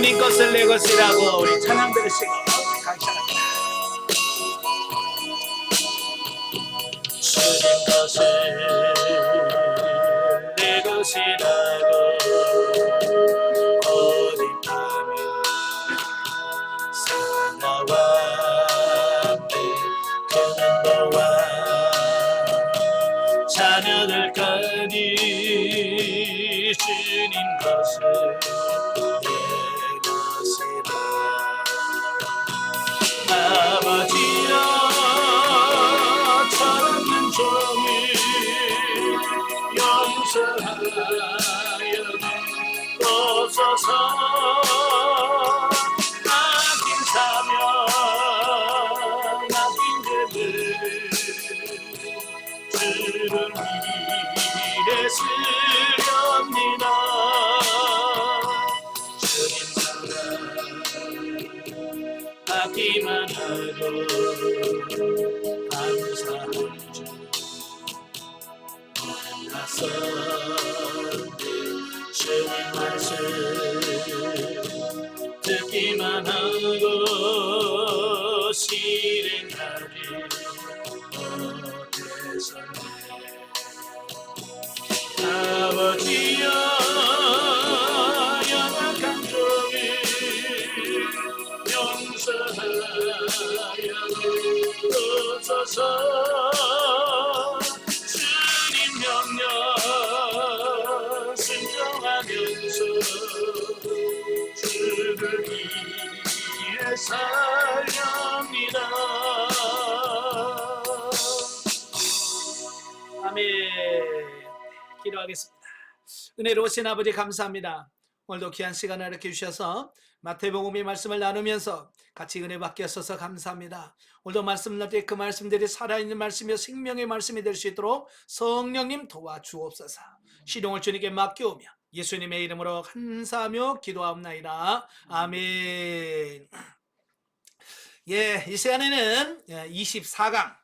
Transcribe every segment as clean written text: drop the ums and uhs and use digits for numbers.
주님 것을 내 것이라고 우리 찬양 들으시고 감사합니다. 주님 것을 내 것이라고 고집하며 사나와 함께 그는 너와 자녀들까지 주님 것을 내 것이라. 아버지여 철없는 종을 용서하여 주옵소서. 아낀 사명 아낀 죄들 주를 위해 쓰렵니다. 주님 사랑 아끼만 하고 감사하죠. 낯선데 주님 말씀 듣기만 하고 실행하리 어디서네. 아버지여 연약한 종을 용서하여 주옵소서. 주님 명령 순종하면서 주를 위해 살렵니다. 아멘. 기도하겠습니다. 은혜로우신 아버지 감사합니다. 오늘도 귀한 시간을 이렇게 주셔서 마태복음의 말씀을 나누면서 같이 은혜 받게 하셔서 감사합니다. 오늘도 말씀 나눌 때 그 말씀들이 살아있는 말씀이며 생명의 말씀이 될 수 있도록 성령님 도와주옵소서. 시동을 주님께 맡겨오며 예수님의 이름으로 감사하며 기도하옵나이다. 아멘. 예, 이 시간에는 24강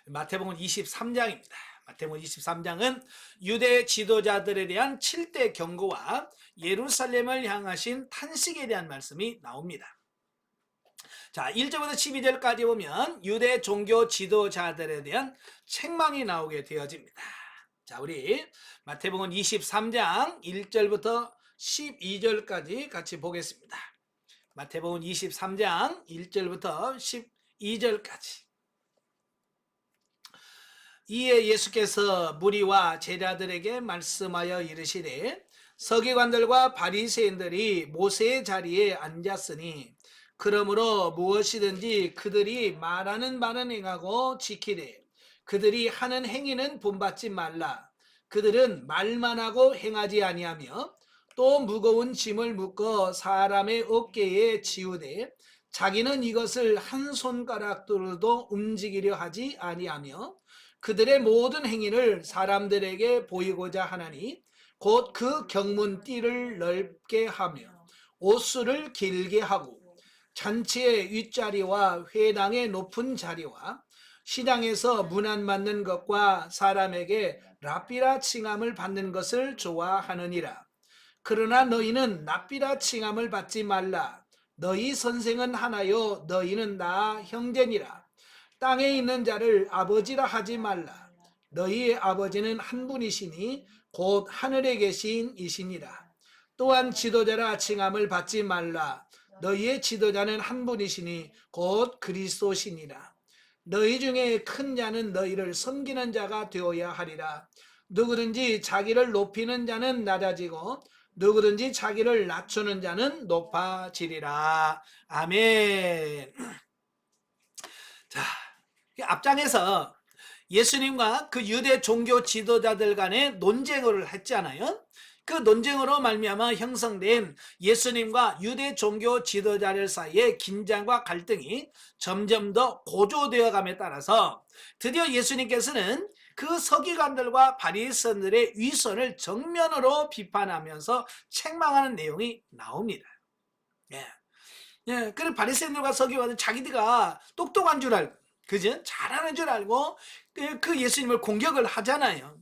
마태복음 23장입니다. 마태복음 23장은 유대 지도자들에 대한 7대 경고와 예루살렘을 향하신 탄식에 대한 말씀이 나옵니다. 자, 1절부터 12절까지 보면 유대 종교 지도자들에 대한 책망이 나오게 되어집니다. 자, 우리 마태복음 23장 1절부터 12절까지 같이 보겠습니다. 마태복음 23장 1절부터 12절까지. 이에 예수께서 무리와 제자들에게 말씀하여 이르시되 서기관들과 바리새인들이 모세의 자리에 앉았으니 그러므로 무엇이든지 그들이 말하는 바는 행하고 지키되 그들이 하는 행위는 본받지 말라. 그들은 말만 하고 행하지 아니하며 또 무거운 짐을 묶어 사람의 어깨에 지우되 자기는 이것을 한 손가락으로도 움직이려 하지 아니하며 그들의 모든 행위를 사람들에게 보이고자 하나니 곧 그 경문띠를 넓게 하며 옷수를 길게 하고 잔치의 윗자리와 회당의 높은 자리와 시장에서 문안 맞는 것과 사람에게 랍비라 칭함을 받는 것을 좋아하느니라. 그러나 너희는 랍비라 칭함을 받지 말라. 너희 선생은 하나요 너희는 다 형제니라. 땅에 있는 자를 아버지라 하지 말라. 너희의 아버지는 한 분이시니 곧 하늘에 계신 이시니라. 또한 지도자라 칭함을 받지 말라. 너희의 지도자는 한 분이시니 곧 그리스도시니라. 너희 중에 큰 자는 너희를 섬기는 자가 되어야 하리라. 누구든지 자기를 높이는 자는 낮아지고 누구든지 자기를 낮추는 자는 높아지리라. 아멘. 자, 앞장에서 예수님과 그 유대 종교 지도자들 간의 논쟁을 했잖아요. 그 논쟁으로 말미암아 형성된 예수님과 유대 종교 지도자들 사이의 긴장과 갈등이 점점 더 고조되어 감에 따라서 드디어 예수님께서는 그 서기관들과 바리새인들의 위선을 정면으로 비판하면서 책망하는 내용이 나옵니다. 예. 예, 그리고 바리새인들과 서기관은 자기들가 똑똑한 줄 알고, 그죠? 잘하는 줄 알고 그 예수님을 공격을 하잖아요.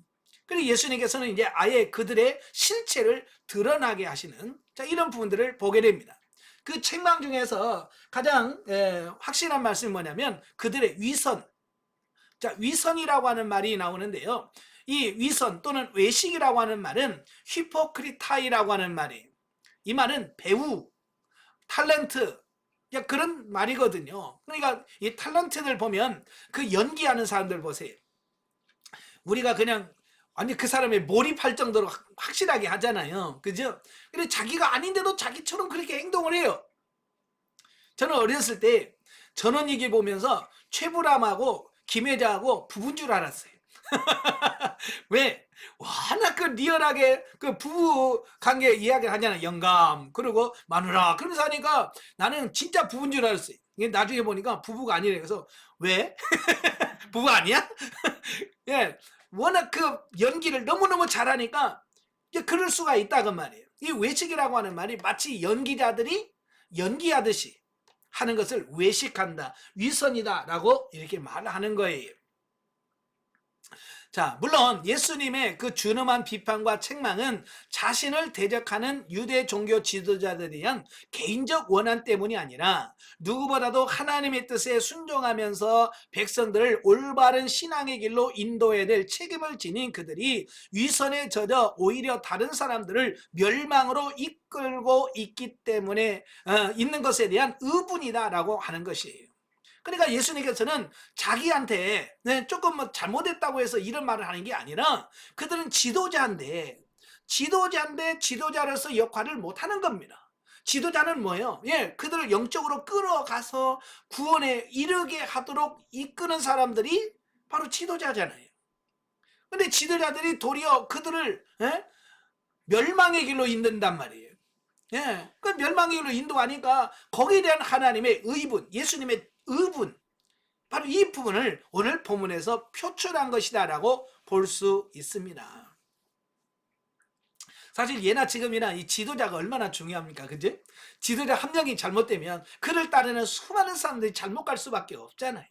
그리고 예수님께서는 이제 아예 그들의 실체를 드러나게 하시는, 자, 이런 부분들을 보게 됩니다. 그 책망 중에서 가장 확실한 말씀이 뭐냐면 그들의 위선. 자, 위선이라고 하는 말이 나오는데요. 이 위선 또는 외식이라고 하는 말은 히포크리타이라고 하는 말이에요. 이 말은 배우, 탤런트, 그런 말이거든요. 그러니까 이 탤런트들 보면 그 연기하는 사람들 보세요. 우리가 그냥 아니 그 사람에 몰입할 정도로 확실하게 하잖아요. 그죠? 근데 자기가 아닌데도 자기처럼 그렇게 행동을 해요. 저는 어렸을 때 전원일기 보면서 최불암하고 김혜자하고 부부인 줄 알았어요. 왜? 워낙 그 리얼하게 그 부부 관계 이야기를 하잖아요. 영감, 그리고 마누라. 그러면서 하니까 나는 진짜 부부인 줄 알았어요. 이게 나중에 보니까 부부가 아니래. 그래서 왜? 부부 아니야? 예. 워낙 그 연기를 너무너무 잘하니까 이제 그럴 수가 있다고 말이에요. 이 외식이라고 하는 말이 마치 연기자들이 연기하듯이 하는 것을 외식한다, 위선이다라고 이렇게 말하는 거예요. 자, 물론 예수님의 그 준엄한 비판과 책망은 자신을 대적하는 유대 종교 지도자들에 대한 개인적 원한 때문이 아니라 누구보다도 하나님의 뜻에 순종하면서 백성들을 올바른 신앙의 길로 인도해야 될 책임을 지닌 그들이 위선에 젖어 오히려 다른 사람들을 멸망으로 이끌고 있기 때문에 있는 것에 대한 의분이다라고 하는 것이에요. 그러니까 예수님께서는 자기한테 조금 뭐 잘못했다고 해서 이런 말을 하는 게 아니라 그들은 지도자인데 지도자로서 역할을 못하는 겁니다. 지도자는 뭐예요? 그들을 영적으로 끌어가서 구원에 이르게 하도록 이끄는 사람들이 바로 지도자잖아요. 근데 지도자들이 도리어 그들을 멸망의 길로 인도한단 말이에요. 그 멸망의 길로 인도하니까 거기에 대한 하나님의 의분, 예수님의 의분, 바로 이 부분을 오늘 본문에서 표출한 것이다라고 볼 수 있습니다. 사실 예나 지금이나 이 지도자가 얼마나 중요합니까? 그죠? 지도자 한 명이 잘못되면 그를 따르는 수많은 사람들이 잘못 갈 수밖에 없잖아요.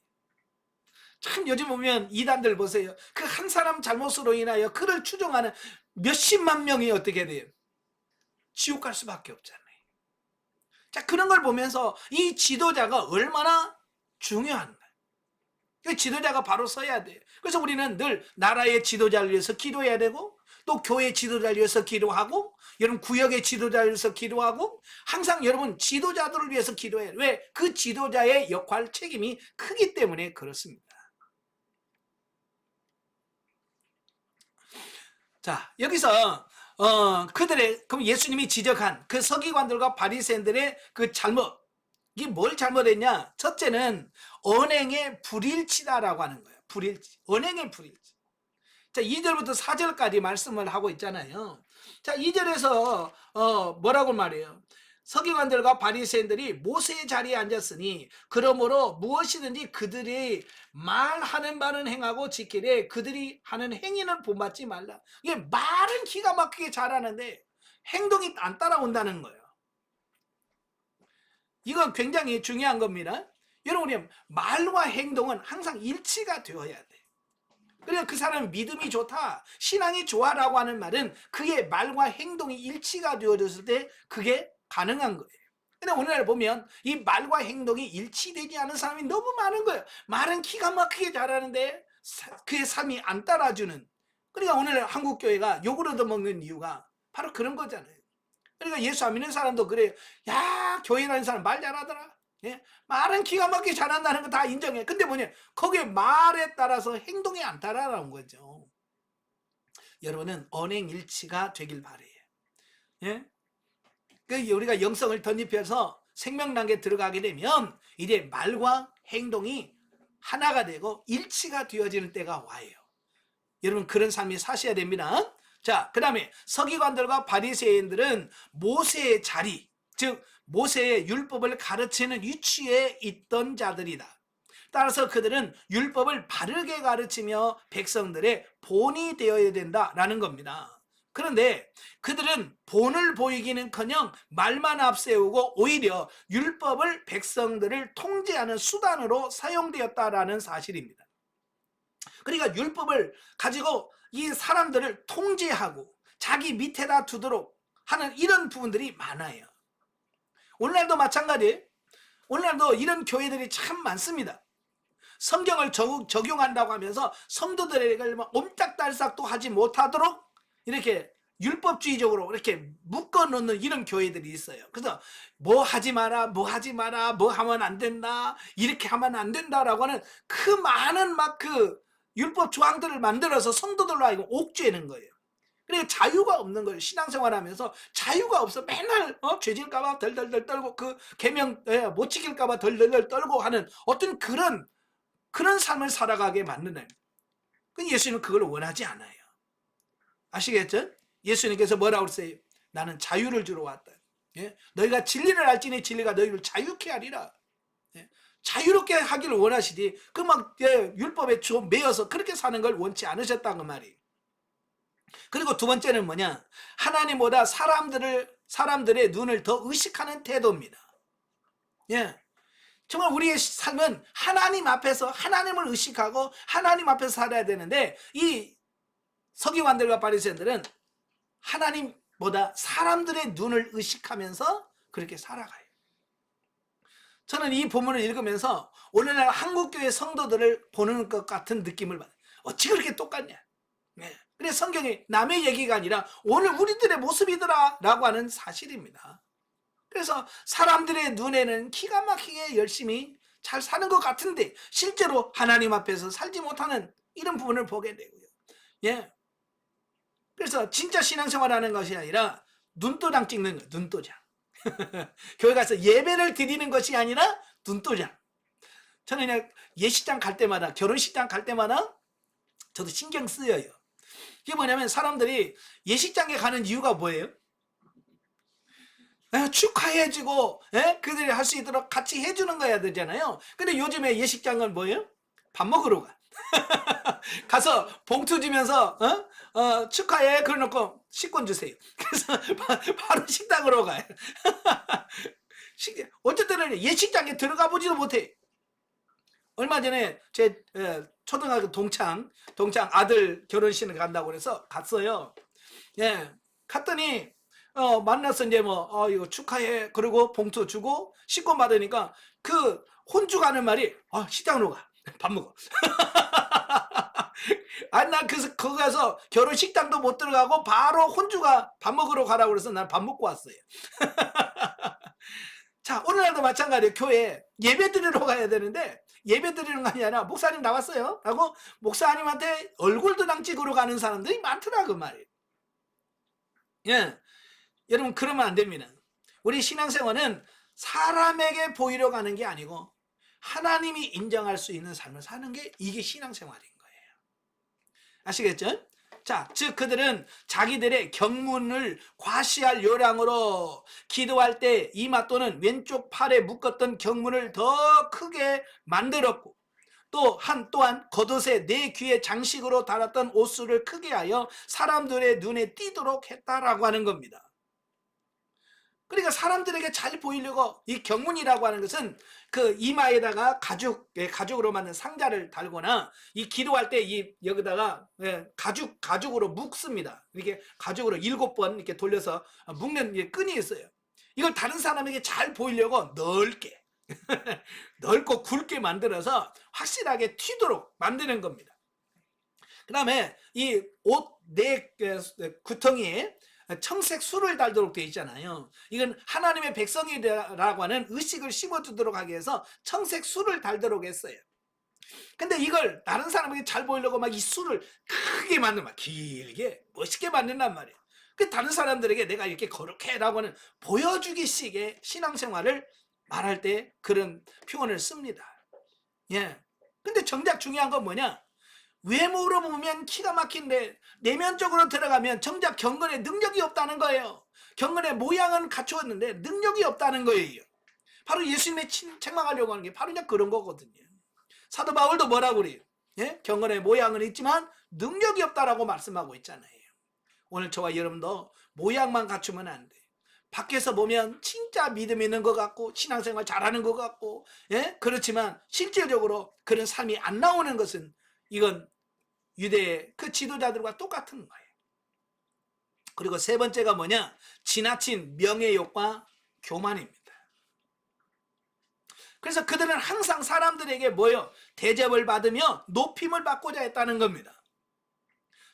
참 요즘 보면 이단들 보세요. 그 한 사람 잘못으로 인하여 그를 추종하는 몇십만 명이 어떻게 돼요? 지옥 갈 수밖에 없잖아요. 자, 그런 걸 보면서 이 지도자가 얼마나 중요한가. 그 지도자가 바로 서야 돼요. 그래서 우리는 늘 나라의 지도자를 위해서 기도해야 되고 또 교회 지도자를 위해서 기도하고 여러분 구역의 지도자를 위해서 기도하고 항상 여러분 지도자들을 위해서 기도해요. 왜? 그 지도자의 역할, 책임이 크기 때문에 그렇습니다. 자, 여기서 그럼 예수님이 지적한 그 서기관들과 바리새인들의 그 잘못, 이게 뭘 잘못했냐? 첫째는 언행의 불일치다라고 하는 거예요. 불일치. 언행의 불일치. 자, 2절부터 4절까지 말씀을 하고 있잖아요. 자, 2절에서 뭐라고 말해요? 서기관들과 바리새인들이 모세의 자리에 앉았으니 그러므로 무엇이든지 그들이 말하는 바는 행하고 지키되 그들이 하는 행위는 본받지 말라. 이게 말은 기가 막히게 잘하는데 행동이 안 따라온다는 거예요. 이건 굉장히 중요한 겁니다. 여러분, 말과 행동은 항상 일치가 되어야 돼. 그래서 그 사람은 믿음이 좋다, 신앙이 좋아라고 하는 말은 그의 말과 행동이 일치가 되어졌을 때 그게 가능한 거예요. 근데 오늘날 보면 이 말과 행동이 일치되지 않은 사람이 너무 많은 거예요. 말은 기가 막히게 잘하는데 그의 삶이 안 따라주는. 그러니까 오늘 한국교회가 욕을 얻어먹는 이유가 바로 그런 거잖아요. 그러니까 예수 안 믿는 사람도 그래요. 야, 교회 다니는 사람 말 잘하더라. 말은 기가 막히게 잘한다는 거 다 인정해. 근데 뭐냐, 거기에 말에 따라서 행동이 안 따라가는 거죠. 여러분은 언행일치가 되길 바래요. 우리가 영성을 덧입혀서 생명단계에 들어가게 되면 이제 말과 행동이 하나가 되고 일치가 되어지는 때가 와요. 여러분 그런 삶이 사셔야 됩니다. 자, 그 다음에 서기관들과 바리새인들은 모세의 자리, 즉 모세의 율법을 가르치는 위치에 있던 자들이다. 따라서 그들은 율법을 바르게 가르치며 백성들의 본이 되어야 된다라는 겁니다. 그런데 그들은 본을 보이기는커녕 말만 앞세우고 오히려 율법을 백성들을 통제하는 수단으로 사용되었다라는 사실입니다. 그러니까 율법을 가지고 이 사람들을 통제하고 자기 밑에다 두도록 하는 이런 부분들이 많아요. 오늘날도 마찬가지. 오늘날도 이런 교회들이 참 많습니다. 성경을 적용한다고 하면서 성도들에게 옴짝달싹도 하지 못하도록 이렇게 율법주의적으로 이렇게 묶어놓는 이런 교회들이 있어요. 그래서 뭐 하지 마라, 뭐 하지 마라, 뭐 하면 안 된다, 이렇게 하면 안 된다라고 하는 그 많은 막 그 율법 조항들을 만들어서 성도들로 하여금 옥죄는 거예요. 그러니까 자유가 없는 거예요. 신앙생활하면서 자유가 없어. 맨날 죄질까봐 덜덜덜 떨고 그 계명 못 지킬까봐 덜덜덜 떨고 하는 어떤 그런 삶을 살아가게 만드는. 예수님은 그걸 원하지 않아요. 아시겠죠? 예수님께서 뭐라고 그랬어요? 나는 자유를 주러 왔다. 예? 너희가 진리를 알지니 진리가 너희를 자유케 하리라. 예? 자유롭게 하기를 원하시지 그 막 율법에 좀 매여서 그렇게 사는 걸 원치 않으셨다는 말이에요. 그리고 두 번째는 뭐냐? 하나님보다 사람들의 눈을 더 의식하는 태도입니다. 예. 정말 우리의 삶은 하나님 앞에서 하나님을 의식하고 하나님 앞에서 살아야 되는데 이 서기관들과 바리새인들은 하나님보다 사람들의 눈을 의식하면서 그렇게 살아가요. 저는 이 본문을 읽으면서 오늘날 한국교회 성도들을 보는 것 같은 느낌을 받아요. 어찌 그렇게 똑같냐? 네. 그래서 성경이 남의 얘기가 아니라 오늘 우리들의 모습이더라 라고 하는 사실입니다. 그래서 사람들의 눈에는 기가 막히게 열심히 잘 사는 것 같은데 실제로 하나님 앞에서 살지 못하는 이런 부분을 보게 되고요. 예. 그래서 진짜 신앙생활하는 것이 아니라 눈도장 찍는 거예요. 눈도장. 교회 가서 예배를 드리는 것이 아니라 눈도장. 저는 그냥 예식장 갈 때마다 결혼식장 갈 때마다 저도 신경 쓰여요. 이게 뭐냐면 사람들이 예식장에 가는 이유가 뭐예요? 축하해주고 그들이 할 수 있도록 같이 해주는 거야 되잖아요. 근데 요즘에 예식장은 뭐예요? 밥 먹으러 가. 가서 봉투 주면서 축하해 그래놓고 식권 주세요. 그래서 바로 식당으로 가요. 어쨌든 예식장에 들어가 보지도 못해. 얼마 전에 제 초등학교 동창 아들 결혼식을 간다고 그래서 갔어요. 예, 갔더니 만나서 이제 이거 축하해 그리고 봉투 주고 식권 받으니까 그 혼주가 하는 말이 식당으로 가. 밥 먹어. 난 그래서 거기 가서 결혼식당도 못 들어가고 바로 혼주가 밥 먹으러 가라고 그래서 난 밥 먹고 왔어요. 자, 오늘날도 마찬가지예요. 교회 예배 드리러 가야 되는데 예배 드리는 거 아니라 목사님 나왔어요 하고 목사님한테 얼굴도장 찍으러 가는 사람들이 많더라 그 말이에요. 예, 여러분 그러면 안 됩니다. 우리 신앙생활은 사람에게 보이려고 하는 게 아니고 하나님이 인정할 수 있는 삶을 사는 게 이게 신앙생활인 거예요. 아시겠죠? 자, 즉 그들은 자기들의 경문을 과시할 요량으로 기도할 때 이마 또는 왼쪽 팔에 묶었던 경문을 더 크게 만들었고 또한 겉옷에 내 귀에 장식으로 달았던 옷수를 크게 하여 사람들의 눈에 띄도록 했다라고 하는 겁니다. 그러니까 사람들에게 잘 보이려고 이 경문이라고 하는 것은 그 이마에다가 가죽으로 만든 상자를 달거나 이 기도할 때 여기다가 가죽으로 묶습니다. 이렇게 가죽으로 7번 이렇게 돌려서 묶는 끈이 있어요. 이걸 다른 사람에게 잘 보이려고 넓게 넓고 굵게 만들어서 확실하게 튀도록 만드는 겁니다. 그 다음에 이 옷 내 구덩이에 청색 술을 달도록 되어 있잖아요. 이건 하나님의 백성이라고 하는 의식을 심어주도록 하기 위해서 청색 술을 달도록 했어요. 근데 이걸 다른 사람에게 잘 보이려고 막 이 술을 크게 만들면 막 길게 멋있게 만든단 말이에요. 그 다른 사람들에게 내가 이렇게 거룩해라고 하는 보여주기식의 신앙생활을 말할 때 그런 표현을 씁니다. 예. 근데 정작 중요한 건 뭐냐? 외모로 보면 기가 막힌데 내면적으로 들어가면 정작 경건에 능력이 없다는 거예요. 경건의 모양은 갖추었는데 능력이 없다는 거예요. 바로 예수님의 책망하려고 하는 게 바로 그냥 그런 거거든요. 사도 바울도 뭐라고 그래요? 예? 경건의 모양은 있지만 능력이 없다라고 말씀하고 있잖아요. 오늘 저와 여러분도 모양만 갖추면 안 돼요. 밖에서 보면 진짜 믿음 있는 것 같고 신앙생활 잘하는 것 같고 그렇지만 실질적으로 그런 삶이 안 나오는 것은 이건 유대의 그 지도자들과 똑같은 거예요. 그리고 세 번째가 뭐냐? 지나친 명예욕과 교만입니다. 그래서 그들은 항상 사람들에게 뭐요? 대접을 받으며 높임을 받고자 했다는 겁니다.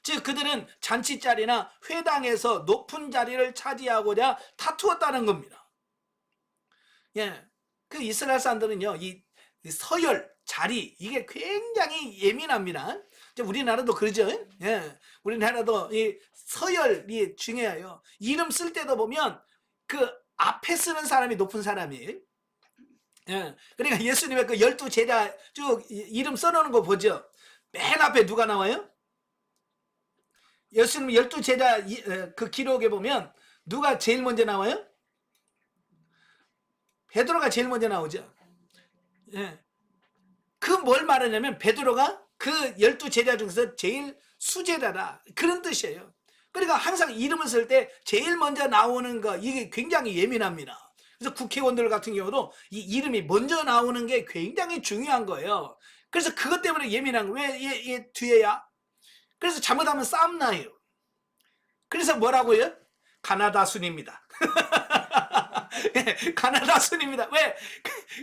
즉 그들은 잔치 자리나 회당에서 높은 자리를 차지하고자 다투었다는 겁니다. 예, 그 이스라엘 사람들은요, 이 서열 자리 이게 굉장히 예민합니다. 우리나라도 그러죠. 예, 우리나라도 이 서열이 중요해요. 이름 쓸 때도 보면 그 앞에 쓰는 사람이 높은 사람이에요. 예, 그러니까 예수님의 그 12제자 쭉 이름 써놓은 거 보죠. 맨 앞에 누가 나와요? 예수님 12제자 그 기록에 보면 누가 제일 먼저 나와요? 베드로가 제일 먼저 나오죠. 예. 그 뭘 말하냐면 베드로가 그 12제자 중에서 제일 수제자다 그런 뜻이에요. 그러니까 항상 이름을 쓸 때 제일 먼저 나오는 거 이게 굉장히 예민합니다. 그래서 국회의원들 같은 경우도 이 이름이 먼저 나오는 게 굉장히 중요한 거예요. 그래서 그것 때문에 예민한 거예요. 왜 얘 뒤에야? 그래서 잘못하면 싸움 나요. 그래서 뭐라고요? 가나다 순입니다. 가나다 순입니다. 왜?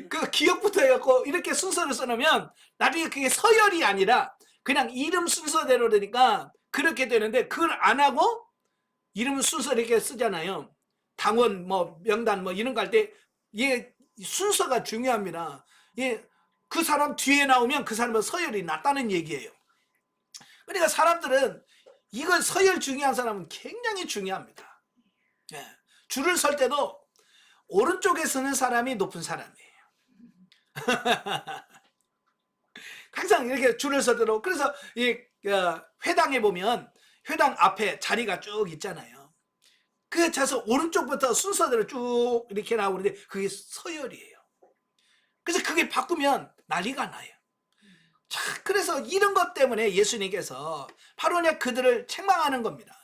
그 기억부터 해갖고 이렇게 순서를 써놓으면 나중에 그게 서열이 아니라 그냥 이름 순서대로 되니까 그렇게 되는데 그걸 안 하고 이름 순서 이렇게 쓰잖아요. 당원 뭐 명단 뭐 이런 거 할 때 이게 순서가 중요합니다. 그 사람 뒤에 나오면 그 사람은 서열이 낮다는 얘기예요. 그러니까 사람들은 이걸 서열 중요한 사람은 굉장히 중요합니다. 예. 줄을 설 때도 오른쪽에 서는 사람이 높은 사람이에요. 항상 이렇게 줄을 서도록. 그래서 이 회당에 보면 회당 앞에 자리가 쭉 있잖아요. 그 차서 오른쪽부터 순서대로 쭉 이렇게 나오는데 그게 서열이에요. 그래서 그게 바꾸면 난리가 나요. 자, 그래서 이런 것 때문에 예수님께서 바로 그냥 그들을 책망하는 겁니다.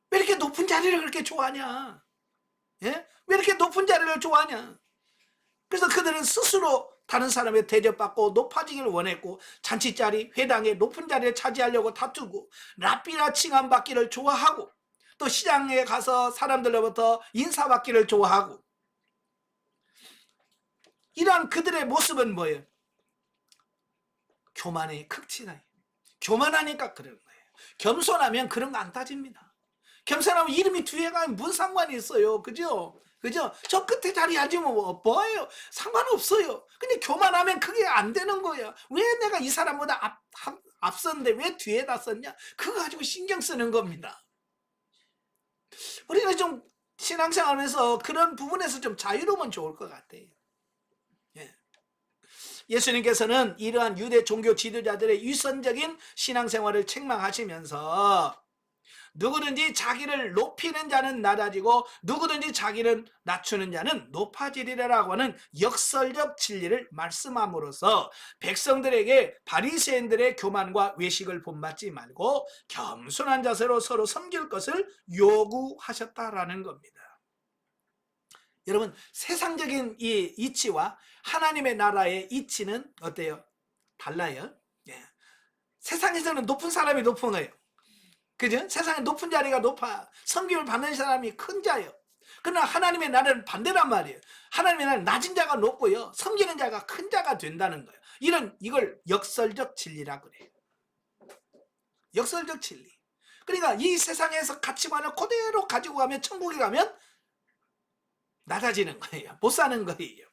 왜 이렇게 높은 자리를 그렇게 좋아하냐? 예? 왜 이렇게 높은 자리를 좋아하냐? 그래서 그들은 스스로 다른 사람의 대접받고 높아지기를 원했고 잔치자리, 회당에 높은 자리를 차지하려고 다투고 랍비라 칭함받기를 좋아하고 또 시장에 가서 사람들로부터 인사받기를 좋아하고 이러한 그들의 모습은 뭐예요? 교만의 극치다. 교만하니까 그러는 거예요. 겸손하면 그런 거 안 따집니다. 겸손하면 이름이 뒤에 가면 무슨 상관이 있어요. 그죠? 그죠? 저 끝에 자리 앉으면 뭐예요? 상관없어요. 근데 교만하면 그게 안 되는 거예요. 왜 내가 이 사람보다 앞섰는데 왜 뒤에다 썼냐? 그거 가지고 신경 쓰는 겁니다. 우리는 좀 신앙생활하면서 그런 부분에서 좀 자유로우면 좋을 것 같아요. 예. 예수님께서는 이러한 유대 종교 지도자들의 위선적인 신앙생활을 책망하시면서 누구든지 자기를 높이는 자는 낮아지고 누구든지 자기를 낮추는 자는 높아지리라고 하는 역설적 진리를 말씀함으로써 백성들에게 바리새인들의 교만과 외식을 본받지 말고 겸손한 자세로 서로 섬길 것을 요구하셨다라는 겁니다. 여러분, 세상적인 이 이치와 하나님의 나라의 이치는 어때요? 달라요. 예. 세상에서는 높은 사람이 높은 거예요. 그죠? 세상에 높은 자리가 높아. 섬김을 받는 사람이 큰 자예요. 그러나 하나님의 나라는 반대란 말이에요. 하나님의 나라는 낮은 자가 높고요. 섬기는 자가 큰 자가 된다는 거예요. 이걸 역설적 진리라고 그래요. 역설적 진리. 그러니까 이 세상에서 가치관을 그대로 가지고 가면 천국에 가면 낮아지는 거예요. 못 사는 거예요.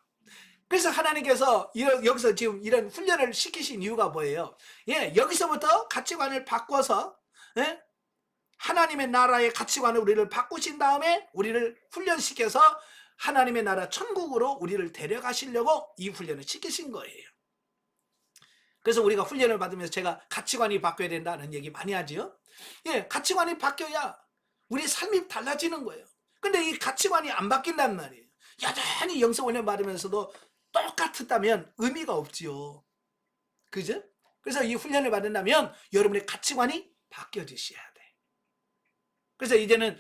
그래서 하나님께서 여기서 지금 이런 훈련을 시키신 이유가 뭐예요? 예, 여기서부터 가치관을 바꿔서 예? 하나님의 나라의 가치관을 우리를 바꾸신 다음에 우리를 훈련시켜서 하나님의 나라 천국으로 우리를 데려가시려고 이 훈련을 시키신 거예요. 그래서 우리가 훈련을 받으면서 제가 가치관이 바뀌어야 된다는 얘기 많이 하죠. 예, 가치관이 바뀌어야 우리 삶이 달라지는 거예요. 근데 이 가치관이 안 바뀐단 말이에요. 여전히 영성훈련 받으면서도 똑같았다면 의미가 없지요. 그죠? 그래서 이 훈련을 받는다면 여러분의 가치관이 바뀌어지셔야 돼. 그래서 이제는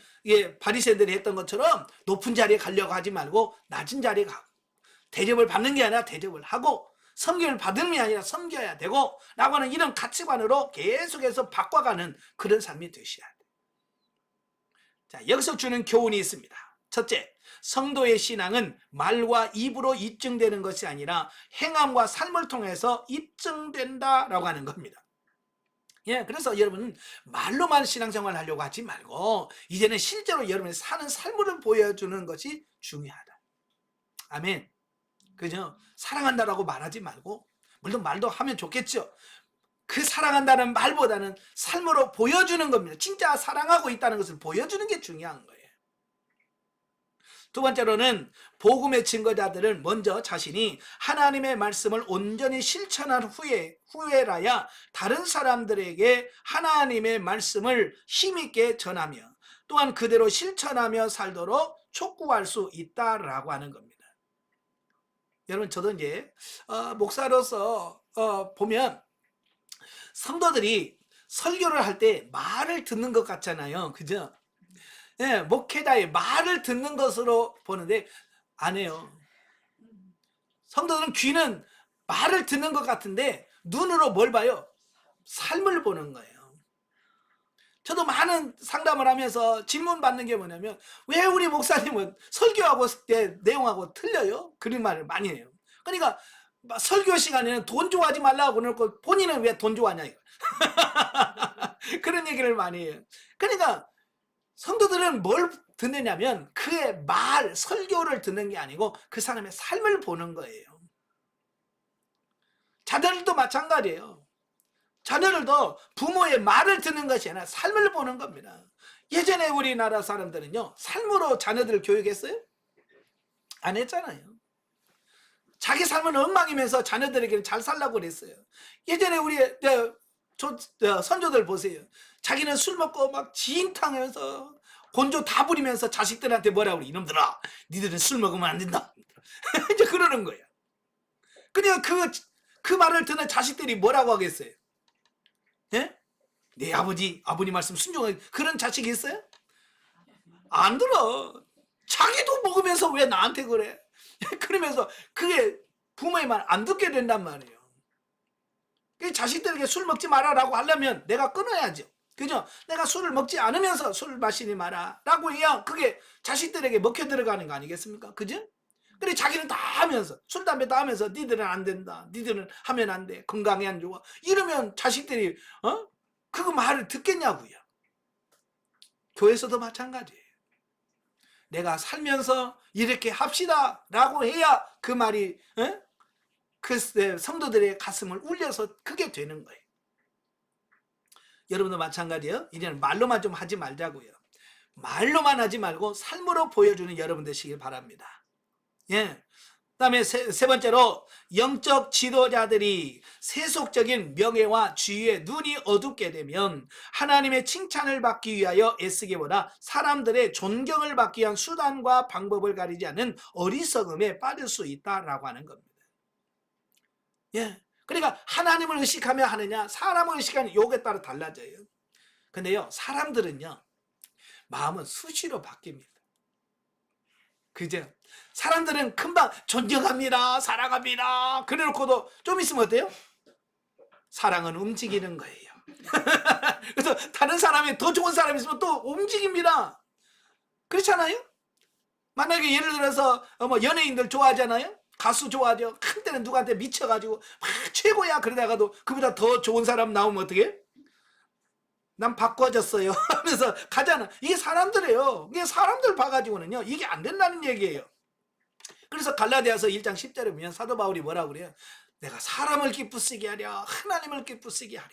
바리새인들이 했던 것처럼 높은 자리에 가려고 하지 말고 낮은 자리에 가고 대접을 받는 게 아니라 대접을 하고 섬김을 받는 게 아니라 섬겨야 되고 라고 하는 이런 가치관으로 계속해서 바꿔가는 그런 삶이 되셔야 돼. 자, 여기서 주는 교훈이 있습니다. 첫째, 성도의 신앙은 말과 입으로 입증되는 것이 아니라 행함과 삶을 통해서 입증된다라고 하는 겁니다. 예, 그래서 여러분 말로만 신앙생활 하려고 하지 말고 이제는 실제로 여러분이 사는 삶을 보여주는 것이 중요하다. 아멘. 그죠? 사랑한다라고 말하지 말고, 물론 말도 하면 좋겠죠. 그 사랑한다는 말보다는 삶으로 보여주는 겁니다. 진짜 사랑하고 있다는 것을 보여주는 게 중요한 거예요. 두 번째로는 복음의 증거자들은 먼저 자신이 하나님의 말씀을 온전히 실천한 후에라야 다른 사람들에게 하나님의 말씀을 힘있게 전하며 또한 그대로 실천하며 살도록 촉구할 수 있다라고 하는 겁니다. 여러분, 저도 이제 목사로서 보면 성도들이 설교를 할 때 말을 듣는 것 같잖아요. 그죠? 예, 목회자의 말을 듣는 것으로 보는데 아니에요. 성도들은 귀는 말을 듣는 것 같은데 눈으로 뭘 봐요? 삶을 보는 거예요. 저도 많은 상담을 하면서 질문 받는 게 뭐냐면, 왜 우리 목사님은 설교하고 내용하고 틀려요? 그런 말을 많이 해요. 그러니까 설교 시간에는 돈 좋아하지 말라고 그러고 본인은 왜 돈 좋아하냐 이거. 그런 얘기를 많이 해요. 그러니까 성도들은 뭘 듣느냐면 그의 말, 설교를 듣는 게 아니고 그 사람의 삶을 보는 거예요. 자녀들도 마찬가지예요. 자녀들도 부모의 말을 듣는 것이 아니라 삶을 보는 겁니다. 예전에 우리나라 사람들은요, 삶으로 자녀들을 교육했어요? 안 했잖아요. 자기 삶은 엉망이면서 자녀들에게는 잘 살라고 그랬어요. 예전에 우리 선조들 보세요. 자기는 술 먹고 막 진탕하면서 곤조 다 부리면서 자식들한테 뭐라고 그래? 이놈들아, 니들은 술 먹으면 안 된다. 이제 그러는 거야. 그러니까 그 말을 듣는 자식들이 뭐라고 하겠어요? 예? 내 아버님 말씀 순종하게. 그런 자식이 있어요? 안 들어. 자기도 먹으면서 왜 나한테 그래? 그러면서 그게 부모의 말 안 듣게 된단 말이에요. 자식들에게 술 먹지 마라라고 하려면 내가 끊어야죠. 그죠? 내가 술을 먹지 않으면서 술 마시지 마라 라고 해야 그게 자식들에게 먹혀 들어가는 거 아니겠습니까? 그죠? 그래 자기는 다 하면서 술 담배 다 하면서 니들은 안 된다, 니들은 하면 안 돼, 건강에 안 좋아, 이러면 자식들이 그거 말을 듣겠냐고요. 교회에서도 마찬가지예요. 내가 살면서 이렇게 합시다 라고 해야 그 말이 그 성도들의 가슴을 울려서 그게 되는 거예요. 여러분도 마찬가지예요. 이제는 말로만 좀 하지 말자고요. 말로만 하지 말고 삶으로 보여주는 여러분 되시길 바랍니다. 예. 그다음에 세 번째로, 영적 지도자들이 세속적인 명예와 지위에 눈이 어둡게 되면 하나님의 칭찬을 받기 위하여 애쓰기보다 사람들의 존경을 받기 위한 수단과 방법을 가리지 않는 어리석음에 빠질 수 있다라고 하는 겁니다. 예. 그러니까 하나님을 의식하며 하느냐, 사람을 의식하는 요에 따라 달라져요. 근데요, 사람들은요, 마음은 수시로 바뀝니다. 그죠? 사람들은 금방 존경합니다, 사랑합니다, 그래 놓고도 좀 있으면 어때요? 사랑은 움직이는 거예요. 그래서 다른 사람이 더 좋은 사람이 있으면 또 움직입니다. 그렇잖아요? 만약에 예를 들어서 연예인들 좋아하잖아요? 가수 좋아하죠. 한때는 누구한테 미쳐가지고 막 최고야 그러다가도 그보다 더 좋은 사람 나오면 어떻게? 난 바꿔졌어요 하면서 가잖아. 이게 사람들이에요. 이게 사람들 봐가지고는요, 이게 안 된다는 얘기예요. 그래서 갈라디아서 1장 10절에 보면 사도 바울이 뭐라고 그래요? 내가 사람을 기쁘시게 하랴, 하나님을 기쁘시게 하랴.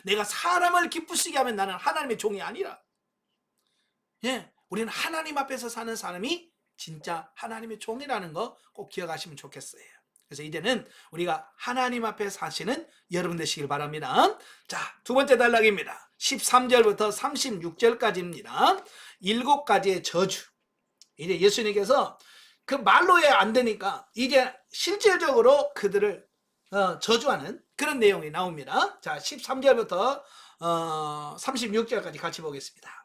내가 사람을 기쁘시게 하면 나는 하나님의 종이 아니라. 예, 우리는 하나님 앞에서 사는 사람이 진짜 하나님의 종이라는 거 꼭 기억하시면 좋겠어요. 그래서 이제는 우리가 하나님 앞에 사시는 여러분 되시길 바랍니다. 자, 두 번째 단락입니다. 13절부터 36절까지입니다. 7가지의 저주. 이제 예수님께서 그 말로 해 안 되니까 이제 실질적으로 그들을 저주하는 그런 내용이 나옵니다. 자, 13절부터 36절까지 같이 보겠습니다.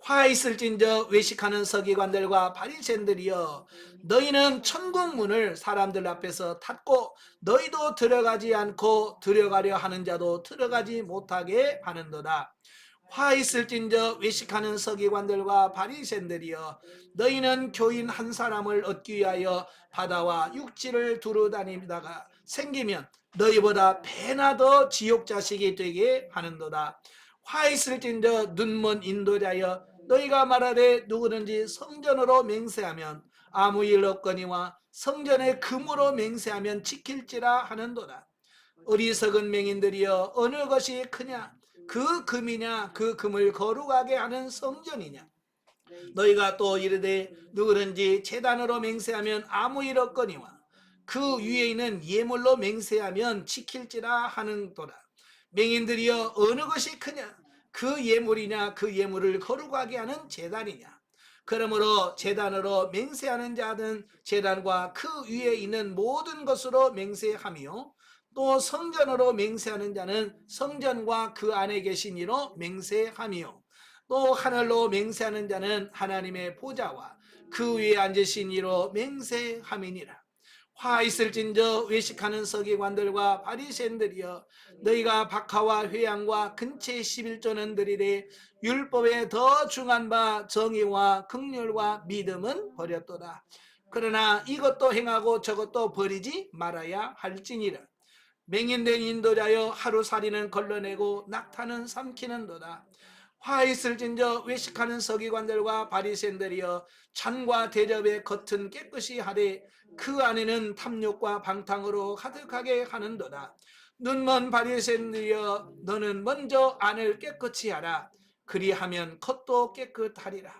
화 있을진저 외식하는 서기관들과 바리새인들이여, 너희는 천국 문을 사람들 앞에서 닫고 너희도 들어가지 않고 들어가려 하는 자도 들어가지 못하게 하는도다. 화 있을진저 외식하는 서기관들과 바리새인들이여, 너희는 교인 한 사람을 얻기 위하여 바다와 육지를 두루 다니다가 생기면 너희보다 배나 더 지옥 자식이 되게 하는도다. 화 있을진저 눈먼 인도자여, 너희가 말하되 누구든지 성전으로 맹세하면 아무 일 없거니와 성전의 금으로 맹세하면 지킬지라 하는도다. 어리석은 맹인들이여, 어느 것이 크냐? 그 금이냐? 그 금을 거룩하게 하는 성전이냐? 너희가 또 이르되 누구든지 제단으로 맹세하면 아무 일 없거니와 그 위에 있는 예물로 맹세하면 지킬지라 하는도다. 맹인들이여, 어느 것이 크냐? 그 예물이냐? 그 예물을 거룩하게 하는 제단이냐? 그러므로 제단으로 맹세하는 자는 제단과 그 위에 있는 모든 것으로 맹세하며, 또 성전으로 맹세하는 자는 성전과 그 안에 계신 이로 맹세하며, 또 하늘로 맹세하는 자는 하나님의 보좌와 그 위에 앉으신 이로 맹세함이니라. 화 있을진저 외식하는 서기관들과 바리새인들이여, 너희가 박하와 회양과 근체 11조는 드리되 율법에 더 중한 바 정의와 긍휼과 믿음은 버렸도다. 그러나 이것도 행하고 저것도 버리지 말아야 할지니라. 맹인된 인도자여, 하루살이는 걸러내고 낙타는 삼키는도다. 화 있을진저 외식하는 서기관들과 바리새인들이여, 잔과 대접의 겉은 깨끗이 하되 그 안에는 탐욕과 방탕으로 가득하게 하는도다. 눈먼 바리새인들이여, 너는 먼저 안을 깨끗이 하라. 그리하면 겉도 깨끗하리라.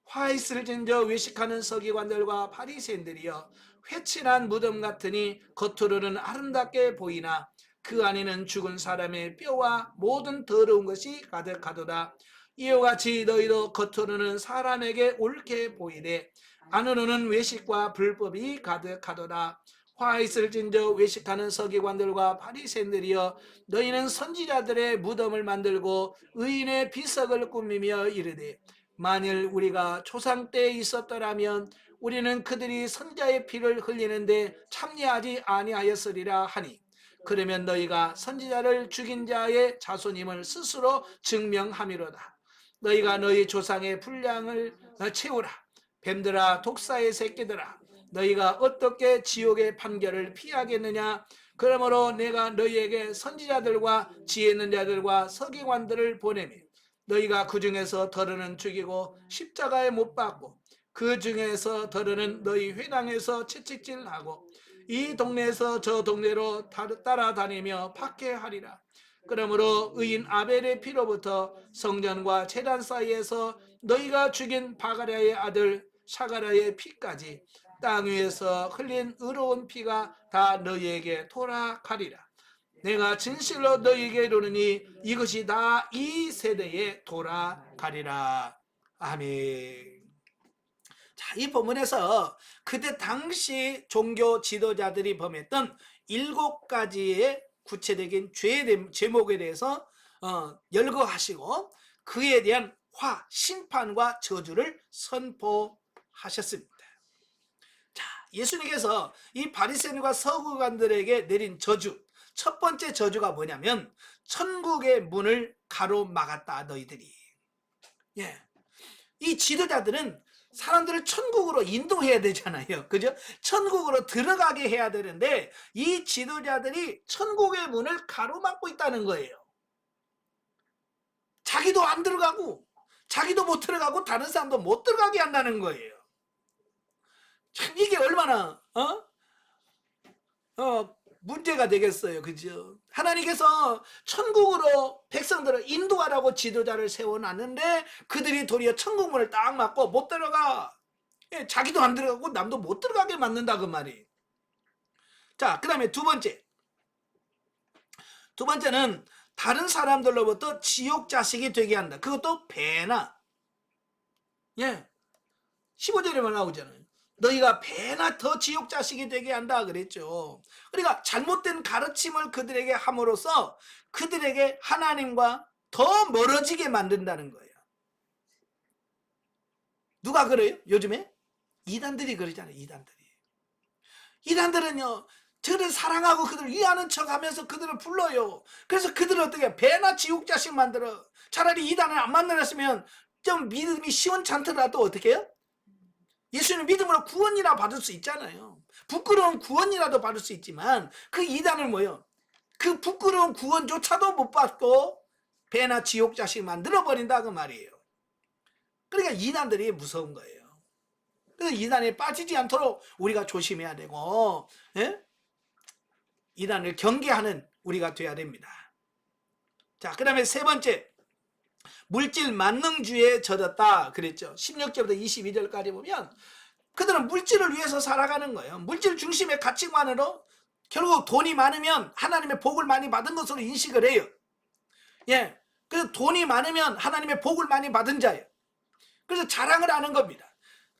화 있을진저 외식하는 서기관들과 바리새인들이여, 회칠한 무덤 같으니 겉으로는 아름답게 보이나 그 안에는 죽은 사람의 뼈와 모든 더러운 것이 가득하도다. 이와 같이 너희도 겉으로는 사람에게 옳게 보이되 안으로는 외식과 불법이 가득하도다. 화 있을진저 외식하는 서기관들과 바리새인들이여, 너희는 선지자들의 무덤을 만들고 의인의 비석을 꾸미며 이르되 만일 우리가 조상 때에 있었더라면 우리는 그들이 선자의 피를 흘리는데 참여하지 아니하였으리라 하니, 그러면 너희가 선지자를 죽인 자의 자손임을 스스로 증명함이로다. 너희가 너희 조상의 분량을 채우라. 뱀들아, 독사의 새끼들아, 너희가 어떻게 지옥의 판결을 피하겠느냐? 그러므로 내가 너희에게 선지자들과 지혜 있는 자들과 서기관들을 보내며 너희가 그 중에서 더러는 죽이고 십자가에 못 박고 그 중에서 더러는 너희 회당에서 채찍질하고 이 동네에서 저 동네로 따라다니며 박해하리라. 그러므로 의인 아벨의 피로부터 성전과 제단 사이에서 너희가 죽인 바가랴의 아들 사가랴의 피까지 땅 위에서 흘린 의로운 피가 다 너희에게 돌아가리라. 내가 진실로 너희에게 이르노니 이것이 다 이 세대에 돌아가리라. 아멘. 자, 이 본문에서 그때 당시 종교 지도자들이 범했던 7가지의 구체적인 죄의 제목에 대해서 열거하시고 그에 대한 심판과 저주를 선포하셨습니다. 자, 예수님께서 이 바리새인과 서기관들에게 내린 저주, 첫 번째 저주가 뭐냐면 천국의 문을 가로막았다 너희들이. 예, 이 지도자들은 사람들을 천국으로 인도해야 되잖아요. 그죠? 천국으로 들어가게 해야 되는데 이 지도자들이 천국의 문을 가로막고 있다는 거예요. 자기도 안 들어가고 자기도 못 들어가고 다른 사람도 못 들어가게 한다는 거예요. 참 이게 얼마나 문제가 되겠어요. 그죠? 하나님께서 천국으로 백성들을 인도하라고 지도자를 세워놨는데 그들이 도리어 천국문을 딱 막고 못 들어가. 예, 자기도 안 들어가고 남도 못 들어가게 만든다 그 말이. 자, 그 다음에 두 번째는 다른 사람들로부터 지옥 자식이 되게 한다. 그것도 배나. 예, 15절에만 나오잖아요. 너희가 배나 더 지옥 자식이 되게 한다 그랬죠. 그러니까 잘못된 가르침을 그들에게 함으로써 그들에게 하나님과 더 멀어지게 만든다는 거예요. 누가 그래요? 요즘에? 이단들이 그러잖아요. 이단들은요, 저를 사랑하고 그들을 이해하는 척하면서 그들을 불러요. 그래서 그들을 어떻게 배나 지옥 자식 만들어. 차라리 이단을 안 만들었으면 좀 믿음이 시원찮더라도 어떻게 해요? 예수님 믿음으로 구원이라 받을 수 있잖아요. 부끄러운 구원이라도 받을 수 있지만 그 이단을 뭐요? 그 부끄러운 구원조차도 못 받고 배나 지옥 자식 만들어버린다 그 말이에요. 그러니까 이단들이 무서운 거예요. 그래서 이단에 빠지지 않도록 우리가 조심해야 되고, 예? 이단을 경계하는 우리가 돼야 됩니다. 자, 그 다음에 세 번째, 물질 만능주의에 젖었다 그랬죠. 16절부터 22절까지 보면 그들은 물질을 위해서 살아가는 거예요. 물질 중심의 가치관으로 결국 돈이 많으면 하나님의 복을 많이 받은 것으로 인식을 해요. 예, 그래서 돈이 많으면 하나님의 복을 많이 받은 자예요. 그래서 자랑을 하는 겁니다.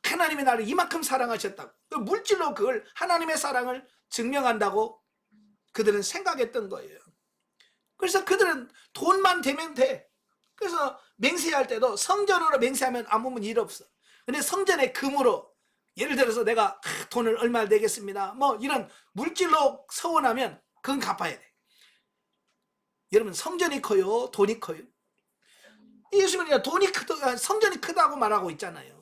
하나님이 나를 이만큼 사랑하셨다고. 물질로 그걸 하나님의 사랑을 증명한다고 그들은 생각했던 거예요. 그래서 그들은 돈만 되면 돼. 그래서 맹세할 때도 성전으로 맹세하면 아무 일 없어. 근데 성전의 금으로 예를 들어서 내가 돈을 얼마 내겠습니다. 뭐 이런 물질로 서원하면 그건 갚아야 돼. 여러분 성전이 커요? 돈이 커요? 예수님이 돈이 크다, 성전이 크다고 말하고 있잖아요.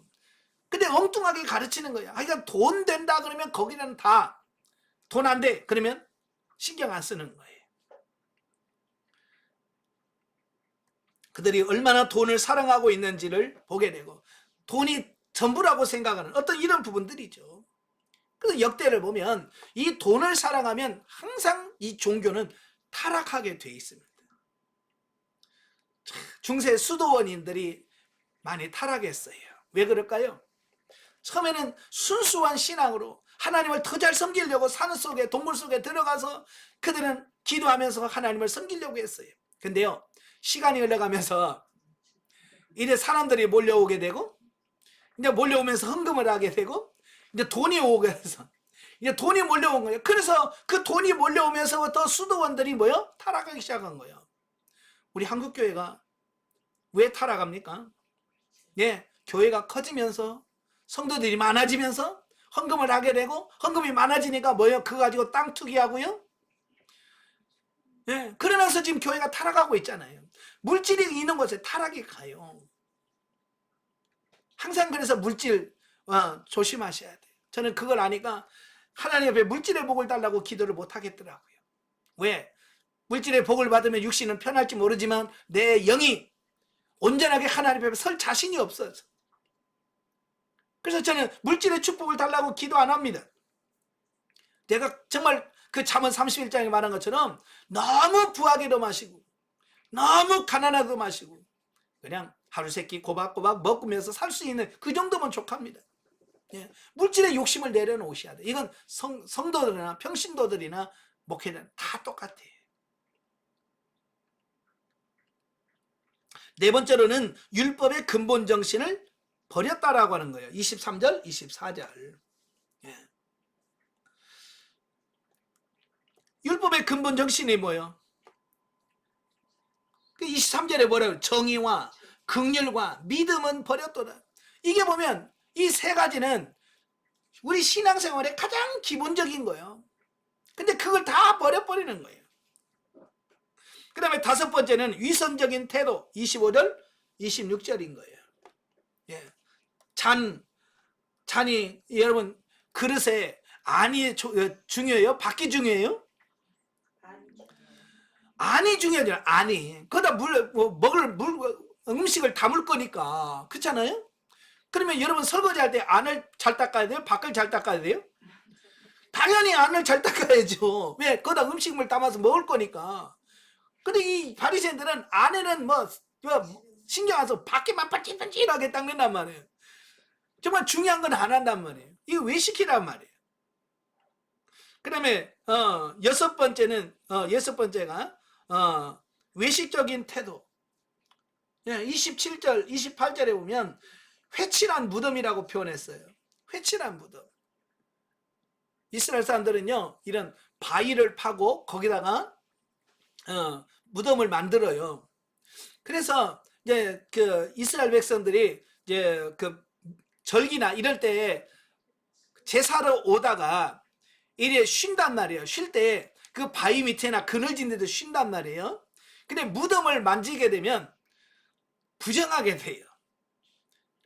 근데 엉뚱하게 가르치는 거야. 그러니까 돈 된다 그러면 거기는 다 돈 안 돼. 그러면 신경 안 쓰는 거예요. 그들이 얼마나 돈을 사랑하고 있는지를 보게 되고 돈이 전부라고 생각하는 어떤 이런 부분들이죠. 그래서 역대를 보면 이 돈을 사랑하면 항상 이 종교는 타락하게 돼 있습니다. 중세 수도원인들이 많이 타락했어요. 왜 그럴까요? 처음에는 순수한 신앙으로 하나님을 더 잘 섬기려고 산 속에 동굴 속에 들어가서 그들은 기도하면서 하나님을 섬기려고 했어요. 근데요, 시간이 흘러가면서 이제 사람들이 몰려오게 되고 이제 몰려오면서 헌금을 하게 되고 이제 돈이 오게 해서 이제 돈이 몰려온 거예요. 그래서 그 돈이 몰려오면서부터 수도원들이 뭐요? 타락하기 시작한 거예요. 우리 한국교회가 왜 타락합니까? 예, 교회가 커지면서 성도들이 많아지면서 헌금을 하게 되고 헌금이 많아지니까 뭐예요? 그거 가지고 땅 투기하고요. 예, 그러면서 지금 교회가 타락하고 있잖아요. 물질이 있는 곳에 타락이 가요. 항상 그래서 물질 조심하셔야 돼요. 저는 그걸 아니까 하나님 앞에 물질의 복을 달라고 기도를 못 하겠더라고요. 왜? 물질의 복을 받으면 육신은 편할지 모르지만 내 영이 온전하게 하나님 앞에 설 자신이 없어서. 그래서 저는 물질의 축복을 달라고 기도 안 합니다. 내가 정말 그 잠언 31장에 말한 것처럼 너무 부하게도 마시고 너무 가난하게도 마시고 그냥 하루 세끼 꼬박꼬박 먹으면서 살 수 있는 그 정도면 족합니다. 예, 물질의 욕심을 내려놓으셔야 돼. 이건 성도들이나 평신도들이나 목회자는 다 똑같아요. 네 번째로는 율법의 근본 정신을 버렸다라고 하는 거예요. 23절, 24절. 예. 율법의 근본 정신이 뭐예요? 그 23절에 뭐라고? 정의와 긍휼과 믿음은 버렸도다. 이게 보면 이 세 가지는 우리 신앙생활의 가장 기본적인 거예요. 근데 그걸 다 버려버리는 거예요. 그 다음에 다섯 번째는 위선적인 태도. 25절, 26절인 거예요. 예. 잔이 여러분 그릇에 안이 중요해요? 밖이 중요해요? 안이 중요하잖아요. 안이. 거기다 음식을 담을 거니까. 그렇잖아요? 그러면 여러분 설거지할 때 안을 잘 닦아야 돼요? 밖을 잘 닦아야 돼요? 당연히 안을 잘 닦아야죠. 왜? 거기다 음식물 담아서 먹을 거니까. 근데 이 바리새인들은 안에는 신경 안 써. 밖에만 반질반질하게 닦는단 말이에요. 정말 중요한 건 안 한단 말이에요. 이거 왜 시키란 말이에요. 그 다음에 여섯 번째가 외식적인 태도. 27절 28절에 보면 회칠한 무덤이라고 표현했어요. 회칠한 무덤. 이스라엘 사람들은요 이런 바위를 파고 거기다가 무덤을 만들어요. 그래서 이제 그 이스라엘 백성들이 이제 그 절기나 이럴 때 제사로 오다가 이래 쉰단 말이에요. 쉴 때 그 바위 밑에나 그늘진 데도 쉰단 말이에요. 근데 무덤을 만지게 되면 부정하게 돼요.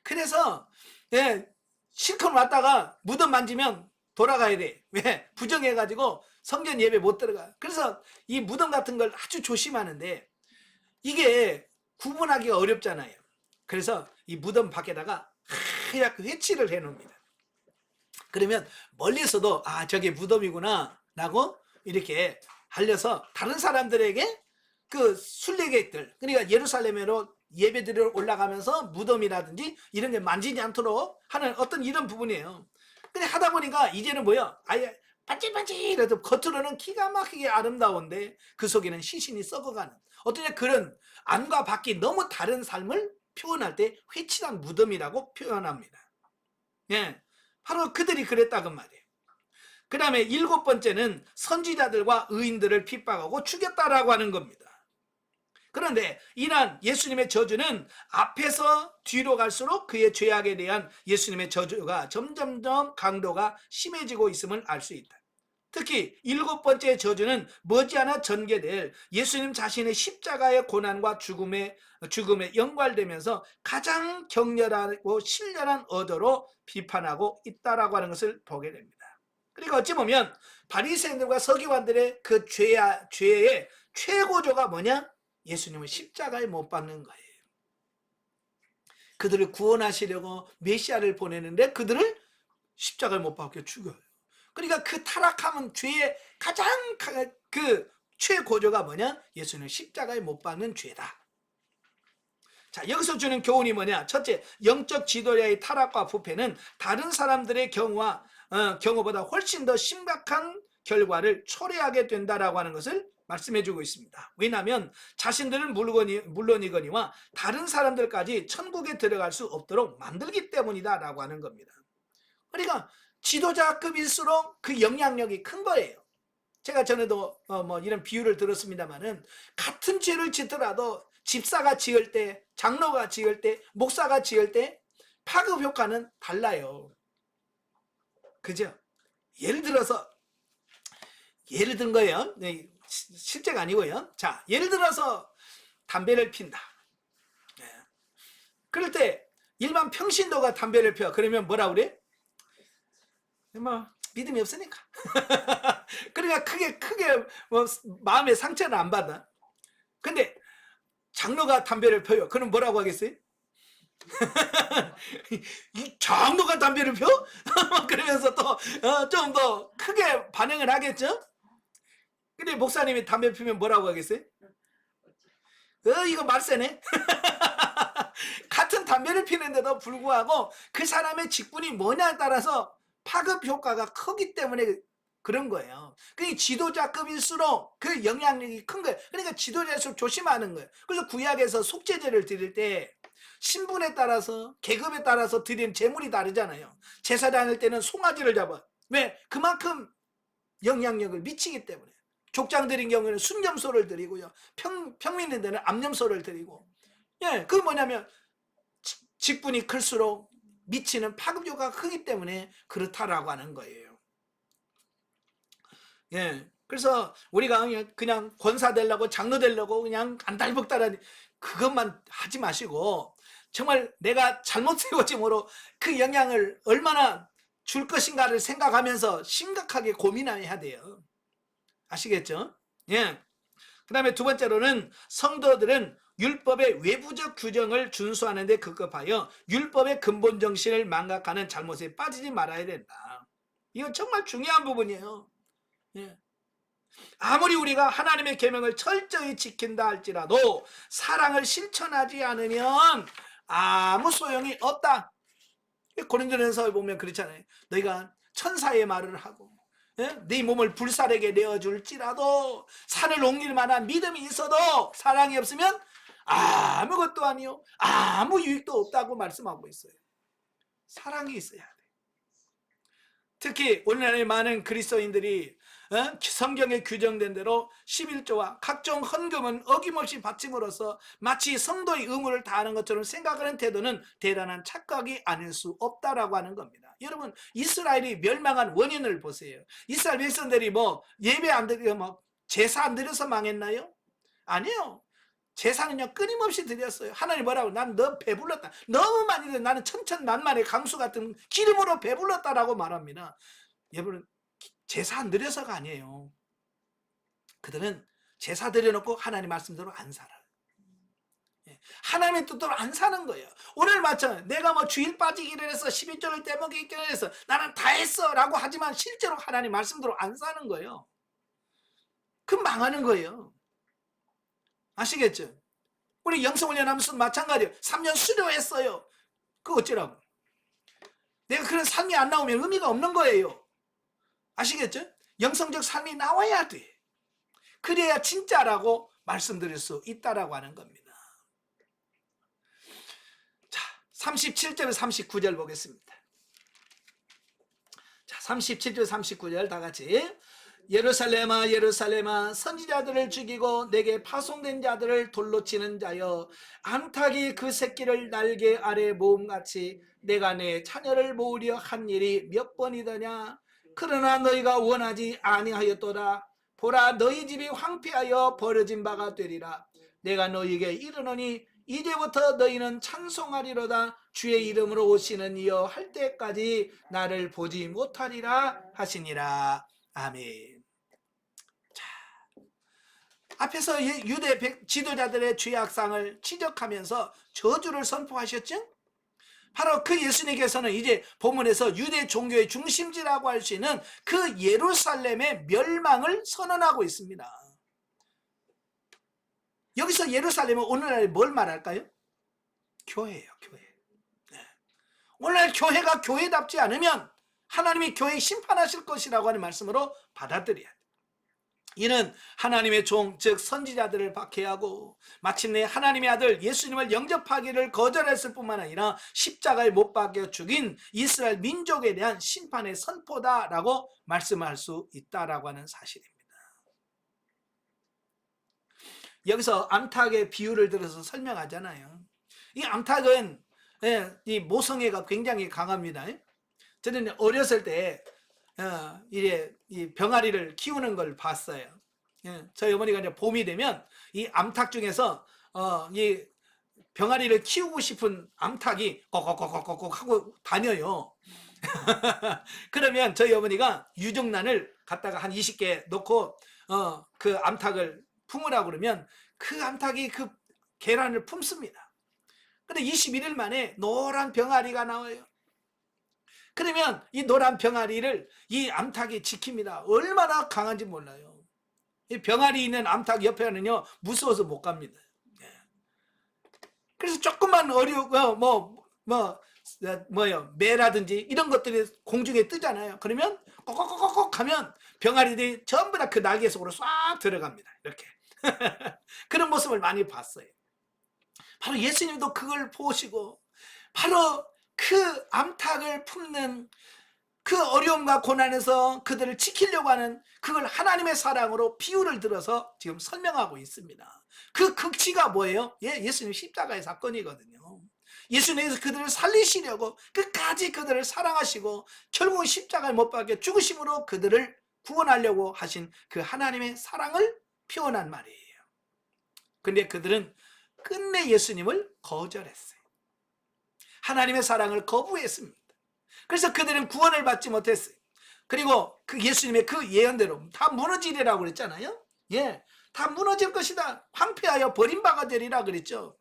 그래서 예, 실컷 왔다가 무덤 만지면 돌아가야 돼. 왜? 부정해가지고 성전 예배 못 들어가. 그래서 이 무덤 같은 걸 아주 조심하는데 이게 구분하기가 어렵잖아요. 그래서 이 무덤 밖에다가 하얗게 회칠을 해놓습니다. 그러면 멀리서도 아 저게 무덤이구나 라고 이렇게 알려서 다른 사람들에게 그 순례객들, 그러니까 예루살렘으로 예배드리러 올라가면서 무덤이라든지 이런 게 만지지 않도록 하는 어떤 이런 부분이에요. 근데 하다 보니까 이제는 뭐야? 아예 반질반질해도 겉으로는 기가 막히게 아름다운데 그 속에는 시신이 썩어가는 어떤 그런 안과 밖이 너무 다른 삶을 표현할 때 회칠한 무덤이라고 표현합니다. 예, 바로 그들이 그랬다고 말이에요. 그 다음에 7번째는 선지자들과 의인들을 핍박하고 죽였다라고 하는 겁니다. 그런데 이러한 예수님의 저주는 앞에서 뒤로 갈수록 그의 죄악에 대한 예수님의 저주가 점점점 강도가 심해지고 있음을 알 수 있다. 특히 7번째 저주는 머지않아 전개될 예수님 자신의 십자가의 고난과 죽음에 연관되면서 가장 격렬하고 신랄한 어조로 비판하고 있다라고 하는 것을 보게 됩니다. 그러니까 어찌 보면 바리새인들과 서기관들의 그 죄의 최고조가 뭐냐? 예수님을 십자가에 못 박는 거예요. 그들을 구원하시려고 메시아를 보내는데 그들을 십자가에 못 박혀 죽여요. 그러니까 그 타락함은 죄의 가장 그 최고조가 뭐냐? 예수님을 십자가에 못 박는 죄다. 자, 여기서 주는 교훈이 뭐냐? 첫째, 영적 지도자의 타락과 부패는 다른 사람들의 경우보다 훨씬 더 심각한 결과를 초래하게 된다라고 하는 것을 말씀해주고 있습니다. 왜냐하면 자신들은 물론이거니와 다른 사람들까지 천국에 들어갈 수 없도록 만들기 때문이다라고 하는 겁니다. 그러니까 지도자급일수록 그 영향력이 큰 거예요. 제가 전에도 이런 비유를 들었습니다만은 같은 죄를 짓더라도 집사가 지을 때, 장로가 지을 때, 목사가 지을 때 파급 효과는 달라요. 그죠? 예를 든 거예요. 실제가 아니고요. 자, 예를 들어서 담배를 핀다. 그럴 때 일반 평신도가 담배를 펴. 그러면 뭐라 그래? 믿음이 없으니까. 그러니까 크게 마음의 상처는 안 받아. 근데 장로가 담배를 펴요. 그럼 뭐라고 하겠어요? 이 장로가 담배를 펴? 그러면서 또 좀 더 크게 반응을 하겠죠? 근데 목사님이 담배 피우면 뭐라고 하겠어요? 이거 말세네. 같은 담배를 피는데도 불구하고 그 사람의 직분이 뭐냐에 따라서 파급 효과가 크기 때문에 그런 거예요. 그러니까 지도자급일수록 그 영향력이 큰 거예요. 그러니까 지도자일수록 조심하는 거예요. 그래서 구약에서 속죄제를 드릴 때 신분에 따라서 계급에 따라서 드리는 제물이 다르잖아요. 제사 다닐 때는 송아지를 잡아. 왜? 그만큼 영향력을 미치기 때문에. 족장 드린 경우에는 순념소를 드리고요. 평민인데는 암념소를 드리고. 예, 그 뭐냐면 직분이 클수록 미치는 파급 효과가 크기 때문에 그렇다라고 하는 거예요. 예, 그래서 우리가 그냥 권사 되려고 장로 되려고 그냥 안달복달한 그것만 하지 마시고 정말 내가 잘못 세워짐으로 그 영향을 얼마나 줄 것인가를 생각하면서 심각하게 고민해야 돼요. 아시겠죠? 예. 그 다음에 두 번째로는 성도들은 율법의 외부적 규정을 준수하는 데 급급하여 율법의 근본 정신을 망각하는 잘못에 빠지지 말아야 된다. 이건 정말 중요한 부분이에요. 예. 아무리 우리가 하나님의 계명을 철저히 지킨다 할지라도 사랑을 실천하지 않으면 아무 소용이 없다. 고린도전서에 보면 그렇잖아요. 너희가 천사의 말을 하고 네 몸을 불사르게 내어줄지라도 산을 옮길 만한 믿음이 있어도 사랑이 없으면 아무것도 아니요 아무 유익도 없다고 말씀하고 있어요. 사랑이 있어야 돼. 특히 오늘날의 많은 그리스도인들이 성경에 규정된 대로 11조와 각종 헌금은 어김없이 바침으로써 마치 성도의 의무를 다하는 것처럼 생각하는 태도는 대단한 착각이 아닐 수 없다라고 하는 겁니다. 여러분, 이스라엘이 멸망한 원인을 보세요. 이스라엘 백성들이 뭐 예배 안 드리고 뭐 제사 안 드려서 망했나요? 아니요. 제사는요 끊임없이 드렸어요. 하나님 뭐라고? 난 너 배불렀다. 너무 많이 드려. 나는 천천만만의 강수 같은 기름으로 배불렀다라고 말합니다. 여러분, 제사 안 드려서가 아니에요. 그들은 제사 드려놓고 하나님 말씀대로 안 살아요. 하나님의 뜻대로 안 사는 거예요. 오늘 마찬가지, 내가 뭐 주일 빠지기를 해서 11조를 떼먹기를 해서 나는 다 했어 라고 하지만 실제로 하나님 말씀대로 안 사는 거예요. 그럼 망하는 거예요. 아시겠죠? 우리 영성훈련하면서 마찬가지예요. 3년 수료했어요. 그거 어쩌라고? 내가 그런 삶이 안 나오면 의미가 없는 거예요. 아시겠죠? 영성적 삶이 나와야 돼. 그래야 진짜라고 말씀드릴 수 있다라고 하는 겁니다. 자, 37절 39절 보겠습니다. 자, 37절 39절 다 같이. 예루살렘아 예루살렘아 선지자들을 죽이고 내게 파송된 자들을 돌로 치는 자여, 암탉이 그 새끼를 날개 아래 모음같이 내가 내 자녀를 모으려 한 일이 몇 번이더냐. 그러나 너희가 원하지 아니하였도다. 보라, 너희 집이 황폐하여 버려진 바가 되리라. 내가 너희에게 이르노니 이제부터 너희는 찬송하리로다. 주의 이름으로 오시는 이여 할 때까지 나를 보지 못하리라 하시니라. 아멘. 자, 앞에서 유대 지도자들의 죄악상을 지적하면서 저주를 선포하셨죠? 바로 그 예수님께서는 이제 본문에서 유대 종교의 중심지라고 할 수 있는 그 예루살렘의 멸망을 선언하고 있습니다. 여기서 예루살렘은 오늘날 뭘 말할까요? 교회예요, 교회. 네. 오늘날 교회가 교회답지 않으면 하나님이 교회 심판하실 것이라고 하는 말씀으로 받아들여야 돼요. 이는 하나님의 종, 즉 선지자들을 박해하고 마침내 하나님의 아들 예수님을 영접하기를 거절했을 뿐만 아니라 십자가에 못 박혀 죽인 이스라엘 민족에 대한 심판의 선포다라고 말씀할 수 있다라고 하는 사실입니다. 여기서 암탉의 비유를 들어서 설명하잖아요. 이 암탉은 이 모성애가 굉장히 강합니다. 저는 어렸을 때 이제 이 병아리를 키우는 걸 봤어요. 저희 어머니가 이제 봄이 되면 이 암탉 중에서 이 병아리를 키우고 싶은 암탉이 꼭꼭꼭꼭꼭 하고 다녀요. 그러면 저희 어머니가 유정란을 갖다가 한 20개 넣고 그 암탉을 품으라고 그러면 그 암탉이 그 계란을 품습니다. 근데 21일 만에 노란 병아리가 나와요. 그러면 이 노란 병아리를 이 암탉이 지킵니다. 얼마나 강한지 몰라요. 이 병아리 있는 암탉 옆에는요 무서워서 못 갑니다. 그래서 조금만 매라든지 이런 것들이 공중에 뜨잖아요. 그러면 꼭꼭꼭꼭 하면 병아리들이 전부 다 그 날개 속으로 싹 들어갑니다. 이렇게 그런 모습을 많이 봤어요. 바로 예수님도 그걸 보시고 바로 그 암탉을 품는 그 어려움과 고난에서 그들을 지키려고 하는 그걸 하나님의 사랑으로 비유를 들어서 지금 설명하고 있습니다. 그 극치가 뭐예요? 예수님 십자가의 사건이거든요. 예수님께서 그들을 살리시려고 끝까지 그들을 사랑하시고 결국은 십자가에 못 박혀 죽으심으로 그들을 구원하려고 하신 그 하나님의 사랑을 표현한 말이에요. 근데 그들은 끝내 예수님을 거절했어요. 하나님의 사랑을 거부했습니다. 그래서 그들은 구원을 받지 못했어요. 그리고 그 예수님의 그 예언대로 다 무너지리라고 그랬잖아요. 다 무너질 것이다. 황폐하여 버림바가 되리라 그랬죠.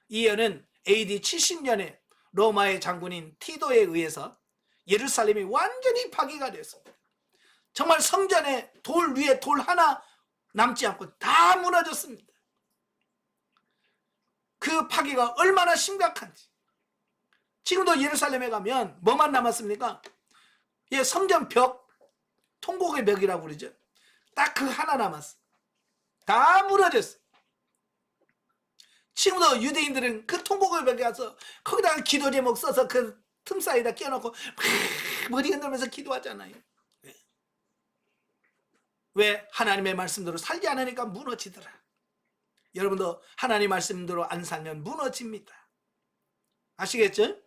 이 예언은 AD 70년에 로마의 장군인 티도에 의해서 예루살렘이 완전히 파괴가 되었습니다. 정말 성전에 돌 위에 돌 하나 남지 않고 다 무너졌습니다. 그 파괴가 얼마나 심각한지. 지금도 예루살렘에 가면 뭐만 남았습니까? 성전 벽, 통곡의 벽이라고 그러죠. 딱 그 하나 남았어. 다 무너졌어. 지금도 유대인들은 그 통곡의 벽에 가서 거기다가 기도 제목 써서 그 틈 사이에다 끼워놓고 막 머리 흔들면서 기도하잖아요. 왜? 하나님의 말씀대로 살지 않으니까 무너지더라. 여러분도 하나님 말씀대로 안 살면 무너집니다. 아시겠죠?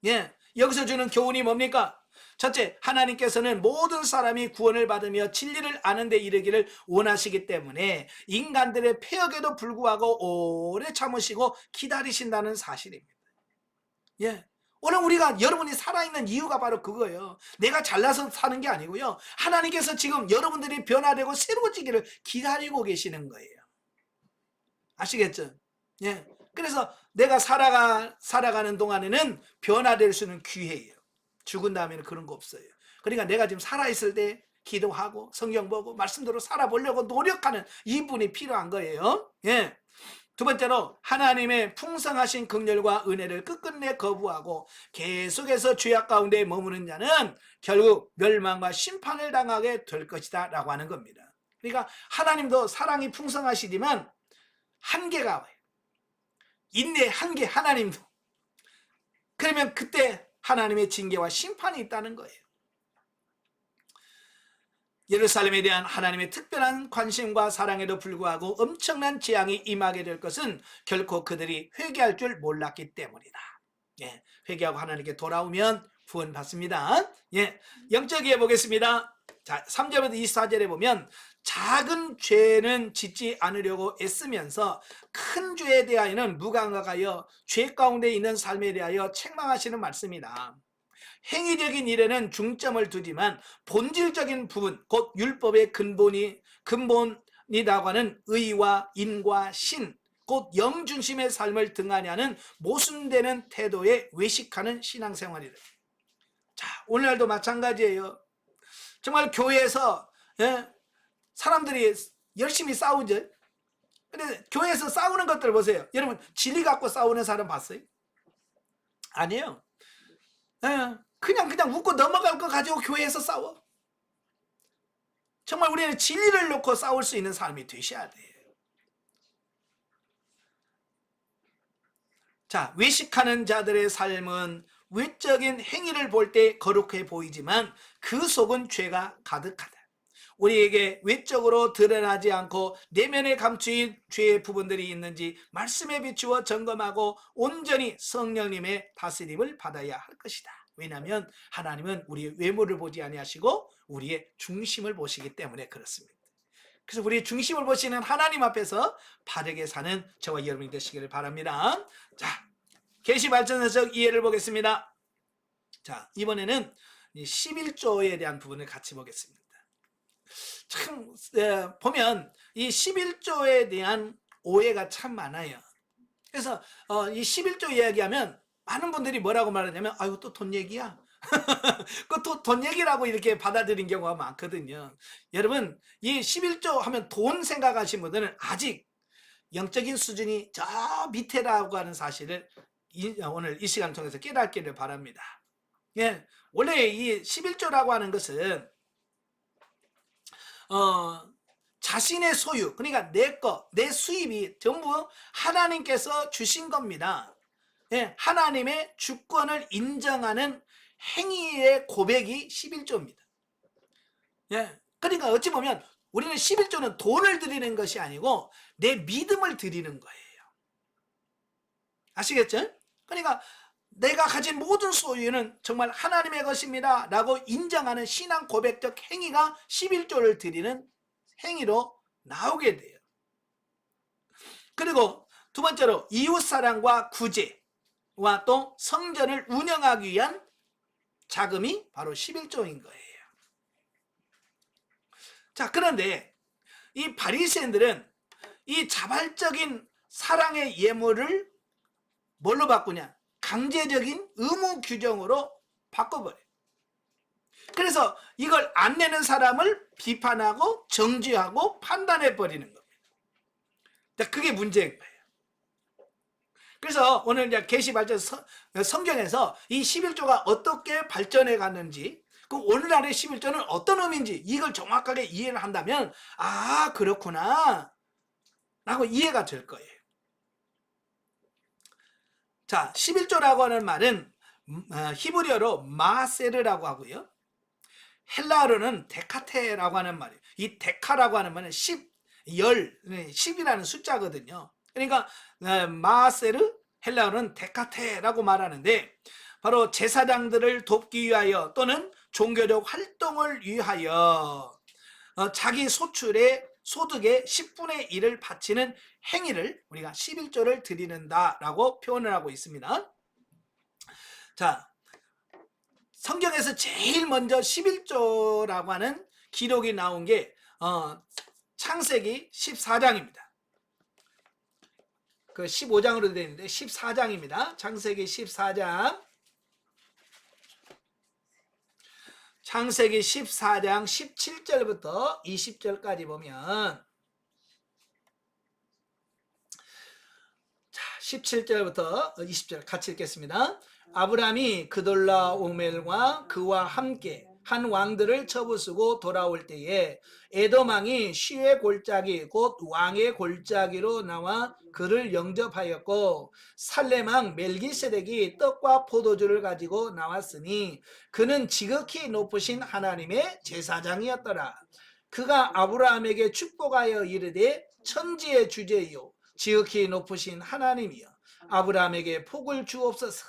예. 여기서 주는 교훈이 뭡니까? 첫째, 하나님께서는 모든 사람이 구원을 받으며 진리를 아는 데 이르기를 원하시기 때문에 인간들의 폐역에도 불구하고 오래 참으시고 기다리신다는 사실입니다. 예. 오늘 우리가 여러분이 살아있는 이유가 바로 그거예요. 내가 잘나서 사는 게 아니고요. 하나님께서 지금 여러분들이 변화되고 새로워지기를 기다리고 계시는 거예요. 아시겠죠? 예. 그래서 내가 살아가는 동안에는 변화될 수 있는 기회예요. 죽은 다음에는 그런 거 없어요. 그러니까 내가 지금 살아있을 때 기도하고 성경 보고 말씀대로 살아보려고 노력하는 이분이 필요한 거예요. 예. 두 번째로 하나님의 풍성하신 긍휼과 은혜를 끝끝내 거부하고 계속해서 죄악 가운데 머무는 자는 결국 멸망과 심판을 당하게 될 것이다 라고 하는 겁니다. 그러니까 하나님도 사랑이 풍성하시지만 한계가 와요. 인내 한계 하나님도. 그러면 그때 하나님의 징계와 심판이 있다는 거예요. 예루살렘에 대한 하나님의 특별한 관심과 사랑에도 불구하고 엄청난 재앙이 임하게 될 것은 결코 그들이 회개할 줄 몰랐기 때문이다. 예, 회개하고 하나님께 돌아오면 구원 받습니다. 예, 영적이해 보겠습니다. 자, 3절부터 24절에 보면 작은 죄는 짓지 않으려고 애쓰면서 큰 죄에 대하여는 무감각하여 죄 가운데 있는 삶에 대하여 책망하시는 말씀이다. 행위적인 일에는 중점을 두지만 본질적인 부분, 곧 율법의 근본이라고 하는 의와 인과 신, 곧 영중심의 삶을 등한히 모순되는 태도에 외식하는 신앙생활이다. 자, 오늘날도 마찬가지예요. 정말 교회에서 사람들이 열심히 싸우죠. 근데 교회에서 싸우는 것들 보세요. 여러분 진리 갖고 싸우는 사람 봤어요? 아니에요. 그냥 웃고 넘어갈 거 가지고 교회에서 싸워. 정말 우리는 진리를 놓고 싸울 수 있는 사람이 되셔야 돼요. 자, 외식하는 자들의 삶은 외적인 행위를 볼 때 거룩해 보이지만 그 속은 죄가 가득하다. 우리에게 외적으로 드러나지 않고 내면에 감추인 죄의 부분들이 있는지 말씀에 비추어 점검하고 온전히 성령님의 다스림을 받아야 할 것이다. 왜냐하면 하나님은 우리의 외모를 보지 아니하시고 우리의 중심을 보시기 때문에 그렇습니다. 그래서 우리의 중심을 보시는 하나님 앞에서 바르게 사는 저와 여러분이 되시기를 바랍니다. 자, 계시 발전에서 이해를 보겠습니다. 자, 이번에는 11조에 대한 부분을 같이 보겠습니다. 참 보면 이 11조에 대한 오해가 참 많아요. 그래서 이 11조 이야기하면 많은 분들이 뭐라고 말하냐면 아유 또 돈 얘기야. 그 또 돈 얘기라고 이렇게 받아들인 경우가 많거든요. 여러분 이 11조 하면 돈 생각하시는 분들은 아직 영적인 수준이 저 밑에라고 하는 사실을 오늘 이 시간을 통해서 깨닫기를 바랍니다. 예, 원래 이 11조라고 하는 것은 자신의 소유, 그러니까 내 수입이 전부 하나님께서 주신 겁니다. 예, 하나님의 주권을 인정하는 행위의 고백이 11조입니다. 예, 그러니까 어찌 보면 우리는 11조는 돈을 드리는 것이 아니고 내 믿음을 드리는 거예요. 아시겠죠? 그러니까 내가 가진 모든 소유는 정말 하나님의 것입니다 라고 인정하는 신앙 고백적 행위가 11조를 드리는 행위로 나오게 돼요. 그리고 두 번째로 이웃사랑과 구제와 또 성전을 운영하기 위한 자금이 바로 11조인 거예요. 자, 그런데 이 바리새인들은 이 자발적인 사랑의 예물을 뭘로 바꾸냐? 강제적인 의무 규정으로 바꿔버려요. 그래서 이걸 안 내는 사람을 비판하고 정죄하고 판단해버리는 겁니다. 그게 문제인 거예요. 그래서 오늘 이제 계시 발전 성경에서 이 11조가 어떻게 발전해 갔는지, 그 오늘날의 11조는 어떤 의미인지 이걸 정확하게 이해를 한다면 아 그렇구나 라고 이해가 될 거예요. 자, 11조라고 하는 말은 히브리어로 마세르라고 하고요. 헬라어로는 데카테라고 하는 말이에요. 이 데카라고 하는 말은 10, 10이라는 숫자거든요. 그러니까 마세르, 헬라어는 데카테라고 말하는데 바로 제사장들을 돕기 위하여 또는 종교적 활동을 위하여 자기 소득의 10분의 1을 바치는 행위를 우리가 11조를 드리는다라고 표현을 하고 있습니다. 자, 성경에서 제일 먼저 11조라고 하는 기록이 나온 게 창세기 14장입니다. 그 15장으로 되어 있는데 14장입니다. 창세기 14장. 창세기 14장 17절부터 20절까지 보면, 자, 17절부터 20절 같이 읽겠습니다. 아브라함이 그돌라오멜과 그와 함께 한 왕들을 쳐부수고 돌아올 때에 에돔 왕이 시의 골짜기 곧 왕의 골짜기로 나와 그를 영접하였고 살렘 왕 멜기세덱이 떡과 포도주를 가지고 나왔으니 그는 지극히 높으신 하나님의 제사장이었더라. 그가 아브라함에게 축복하여 이르되 천지의 주제요 지극히 높으신 하나님이여 아브라함에게 복을 주옵소서.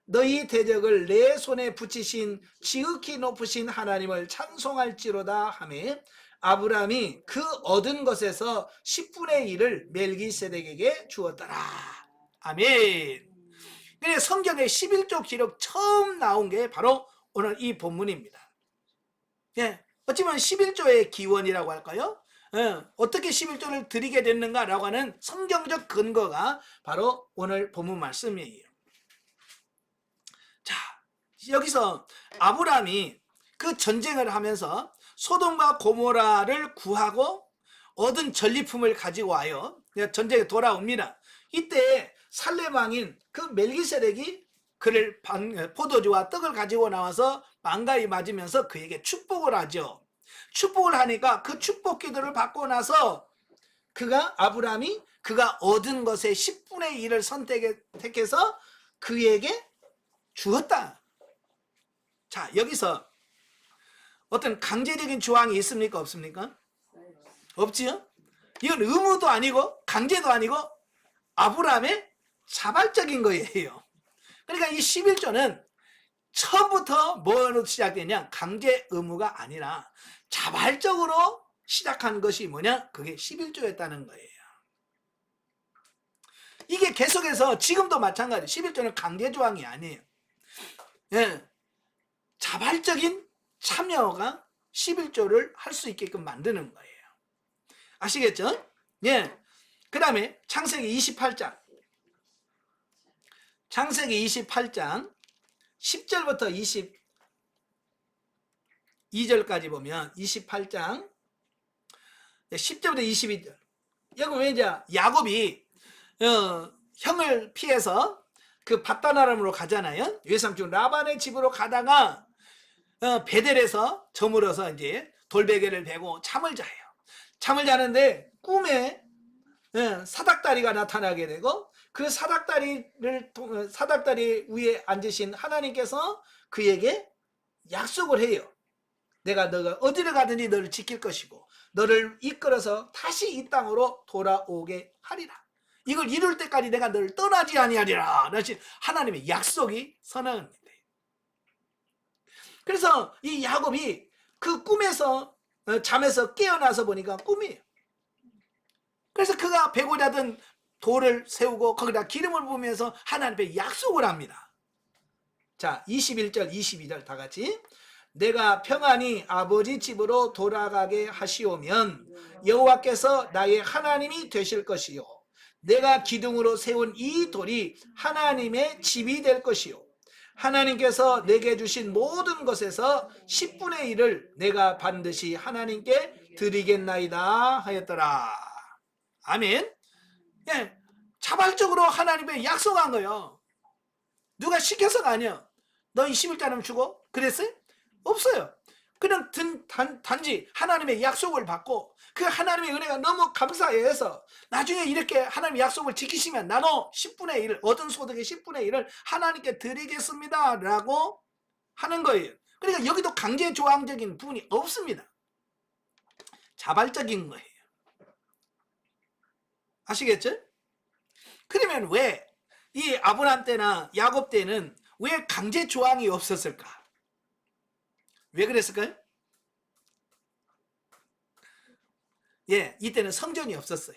너희 대적을 내 손에 붙이신 지극히 높으신 하나님을 찬송할지로다 하며 아브라함이 그 얻은 것에서 10분의 1을 멜기세덱에게 주었더라. 아멘. 그래 성경의 11조 기록 처음 나온 게 바로 오늘 이 본문입니다. 예, 어찌보면 11조의 기원이라고 할까요? 어떻게 11조를 드리게 됐는가라고 하는 성경적 근거가 바로 오늘 본문 말씀이에요. 자, 여기서 아브라함이 그 전쟁을 하면서 소돔과 고모라를 구하고 얻은 전리품을 가지고 와요. 전쟁에 돌아옵니다. 이때 살렘 왕인 그 멜기세덱이 그를 포도주와 떡을 가지고 나와서 반가이 맞으면서 그에게 축복을 하죠. 축복을 하니까 그 축복 기도를 받고 나서 아브라함이 그가 얻은 것의 10분의 1을 택해서 그에게 주었다. 자, 여기서 어떤 강제적인 조항이 있습니까? 없습니까? 없지요? 이건 의무도 아니고 강제도 아니고 아브라함의 자발적인 거예요. 그러니까 이 11조는 처음부터 뭐로 시작되냐? 강제 의무가 아니라 자발적으로 시작한 것이 뭐냐? 그게 11조였다는 거예요. 이게 계속해서 지금도 마찬가지. 11조는 강제 조항이 아니에요. 예, 자발적인 참여가 11조를 할 수 있게끔 만드는 거예요. 아시겠죠? 예. 그 다음에 창세기 28장. 창세기 28장 10절부터 22절까지 보면 28장 10절부터 22절. 여기 왜 이제 야곱이 형을 피해서 그 밧단아람으로 가잖아요. 외삼촌 라반의 집으로 가다가 베델에서 저물어서 이제 돌베개를 베고 잠을 자요. 잠을 자는데 꿈에 사닥다리가 나타나게 되고 그 사닥다리 위에 앉으신 하나님께서 그에게 약속을 해요. 너가 어디를 가든지 너를 지킬 것이고 너를 이끌어서 다시 이 땅으로 돌아오게 하리라. 이걸 이룰 때까지 내가 너를 떠나지 아니하리라. 하나님의 약속이 선언합니다. 그래서 이 야곱이 그 꿈에서 잠에서 깨어나서 보니까 꿈이에요. 그래서 그가 베고 자던 돌을 세우고 거기다 기름을 부으면서 하나님께 약속을 합니다. 자, 21절 22절 다 같이. 내가 평안히 아버지 집으로 돌아가게 하시오면 여호와께서 나의 하나님이 되실 것이요 내가 기둥으로 세운 이 돌이 하나님의 집이 될 것이요 하나님께서 내게 주신 모든 것에서 10분의 1을 내가 반드시 하나님께 드리겠나이다 하였더라. 아멘. 예, 자발적으로 하나님의 약속한 거예요. 누가 시켜서가 아니야. 너 21자는 주고 그랬어요? 없어요. 그냥 단지 하나님의 약속을 받고 그 하나님의 은혜가 너무 감사해서 나중에 이렇게 하나님의 약속을 지키시면 나눠 10분의 1, 얻은 소득의 10분의 1을 하나님께 드리겠습니다 라고 하는 거예요. 그러니까 여기도 강제조항적인 부분이 없습니다. 자발적인 거예요. 아시겠죠? 그러면 왜 이 아브라함 때나 야곱 때는 왜 강제조항이 없었을까? 왜 그랬을까요? 예, 이때는 성전이 없었어요.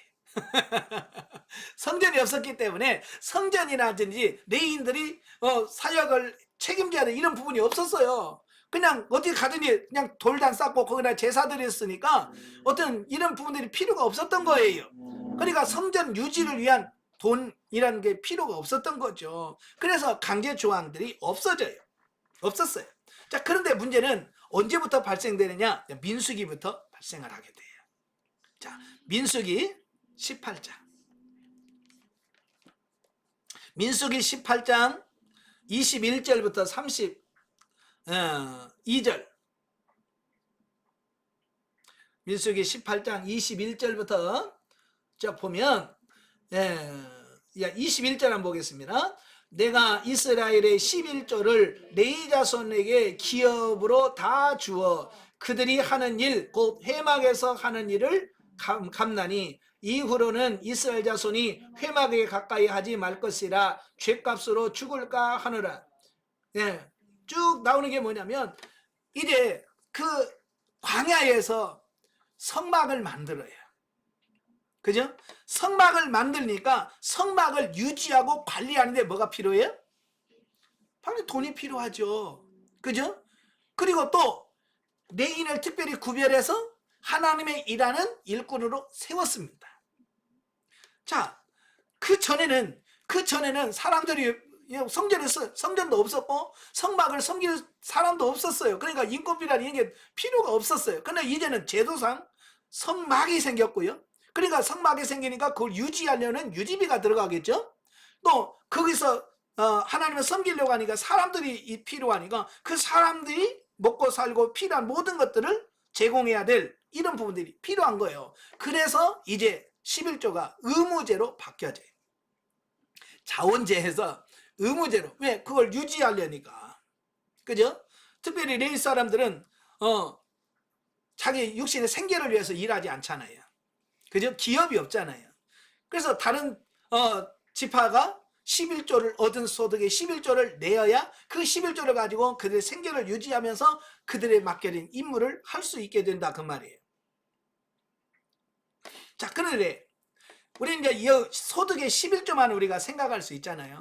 성전이 없었기 때문에 성전이라든지 레위인들이 사역을 책임져야 돼 이런 부분이 없었어요. 그냥 어디 가더니 그냥 돌단 쌓고 거기다 제사 드렸으니까 어떤 이런 부분들이 필요가 없었던 거예요. 그러니까 성전 유지를 위한 돈이라는 게 필요가 없었던 거죠. 그래서 강제 조항들이 없었어요. 자, 그런데 문제는 언제부터 발생되느냐? 민수기부터 발생을 하게 돼요. 자, 민수기 18장. 민수기 18장 21절부터 32절. 민수기 18장 21절부터 자 보면 21절 한번 보겠습니다. 내가 이스라엘의 11조를 레위 자손에게 기업으로 다 주어 그들이 하는 일 곧 회막에서 하는 일을 갚나니 이후로는 이스라엘 자손이 회막에 가까이 하지 말 것이라 죗값으로 죽을까 하느라. 쭉 나오는 게 뭐냐면 이제 그 광야에서 성막을 만들어요. 그죠? 성막을 만들니까 성막을 유지하고 관리하는데 뭐가 필요해요? 당연히 돈이 필요하죠. 그죠? 그리고 또 레위인을 특별히 구별해서 하나님의 일하는 일꾼으로 세웠습니다. 자, 그 전에는 사람들이 성전도 없었고 성막을 섬길 사람도 없었어요. 그러니까 인건비라는 게 필요가 없었어요. 그런데 이제는 제도상 성막이 생겼고요. 그러니까 성막이 생기니까 그걸 유지하려는 유지비가 들어가겠죠. 또 거기서 하나님을 섬기려고 하니까 사람들이 필요하니까 그 사람들이 먹고 살고 필요한 모든 것들을 제공해야 될 이런 부분들이 필요한 거예요. 그래서 이제 11조가 의무제로 바뀌어져요. 자원제에서 의무제로. 왜? 그걸 유지하려니까. 그죠? 특별히 레위 사람들은 자기 육신의 생계를 위해서 일하지 않잖아요. 그죠? 기업이 없잖아요. 그래서 다른 지파가 11조를 얻은 소득의 11조를 내어야 그 11조를 가지고 그들의 생계를 유지하면서 그들의 맡겨진 임무를 할 수 있게 된다 그 말이에요. 자, 그런데 우리는 이제 이 소득의 11조만 우리가 생각할 수 있잖아요.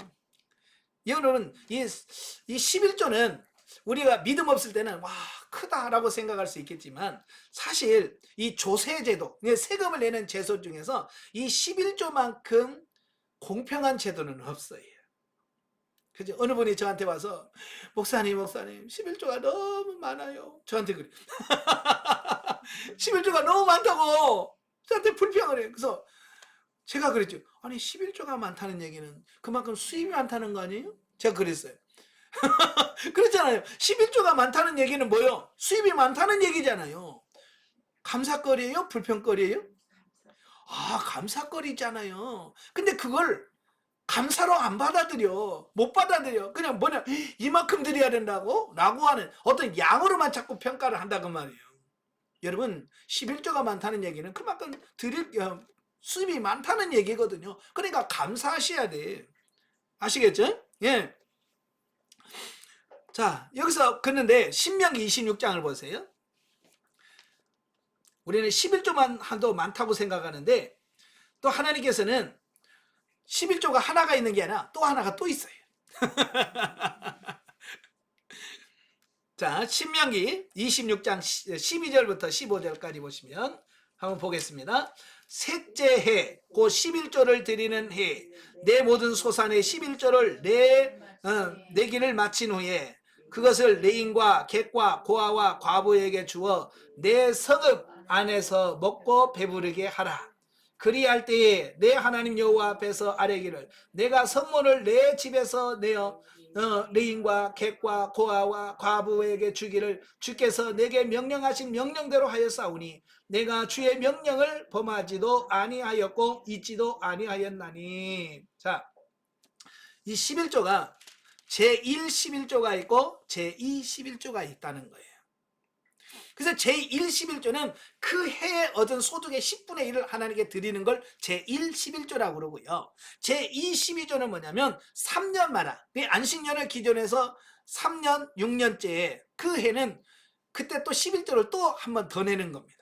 여러분 이 11조는 우리가 믿음 없을 때는 와 크다라고 생각할 수 있겠지만 사실 이 조세제도, 세금을 내는 제도 중에서 이 11조만큼 공평한 제도는 없어요. 그죠? 어느 분이 저한테 와서 목사님 11조가 너무 많아요. 저한테 그래. 11조가 너무 많다고 저한테 불평을 해요. 그래서 제가 그랬죠. 아니 11조가 많다는 얘기는 그만큼 수입이 많다는 거 아니에요? 제가 그랬어요. 그렇잖아요. 11조가 많다는 얘기는 뭐요? 수입이 많다는 얘기잖아요. 감사거리예요? 불평거리예요? 아, 감사거리잖아요. 근데 그걸 감사로 안 받아들여. 못 받아들여. 그냥 뭐냐, 이만큼 드려야 된다고? 라고 하는 어떤 양으로만 자꾸 평가를 한다고 말이에요. 여러분 11조가 많다는 얘기는 그만큼 드릴 수입이 많다는 얘기거든요. 그러니까 감사하셔야 돼. 아시겠죠? 예. 자, 여기서 그런데 신명기 26장을 보세요. 우리는 11조만 한도 많다고 생각하는데 또 하나님께서는 11조가 하나가 있는 게 아니라 또 하나가 또 있어요. 자, 신명기 26장 12절부터 15절까지 보시면 한번 보겠습니다. 셋째 해, 곧 11조를 드리는 해, 내 모든 소산의 11조를 내기를 마친 후에 그것을 레인과 객과 고아와 과부에게 주어 내 성읍 안에서 먹고 배부르게 하라. 그리할 때에 내 하나님 여호와 앞에서 아뢰기를 내가 성문을 내 집에서 내어 레인과 객과 고아와 과부에게 주기를 주께서 내게 명령하신 명령대로 하였사오니 내가 주의 명령을 범하지도 아니하였고 잊지도 아니하였나니. 자, 이 11조가 제1 11조가 있고 제2 11조가 있다는 거예요. 그래서 제1 11조는 그 해에 얻은 소득의 10분의 1을 하나님께 드리는 걸 제1 11조라고 그러고요. 제2 12조는 뭐냐면 3년마다 안식년을 기준해서 3년 6년째에 그 해는 그때 또 11조를 또 한 번 더 내는 겁니다.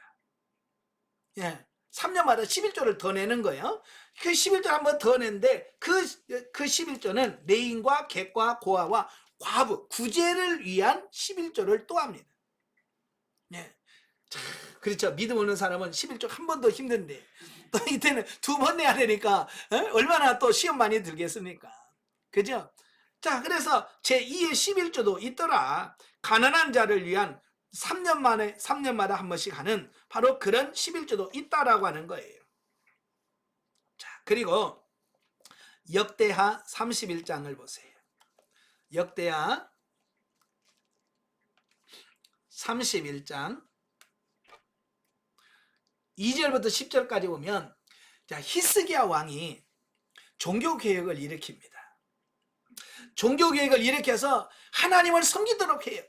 예, 3년마다 11조를 더 내는 거예요. 그 11조를 한 번 더 내는데 그 11조는 레인과 객과 고아와 과부, 구제를 위한 11조를 또 합니다. 예. 그렇죠. 믿음 없는 사람은 11조 한 번도 힘든데 또 이때는 두 번 내야 되니까 얼마나 또 시험 많이 들겠습니까? 그죠? 자, 그래서 제2의 11조도 있더라. 가난한 자를 위한 3년마다 한 번씩 하는 바로 그런 11조도 있다라고 하는 거예요. 자, 그리고 역대하 31장을 보세요. 역대하 31장 2절부터 10절까지 보면, 자, 히스기야 왕이 종교개혁을 일으킵니다. 종교개혁을 일으켜서 하나님을 섬기도록 해요.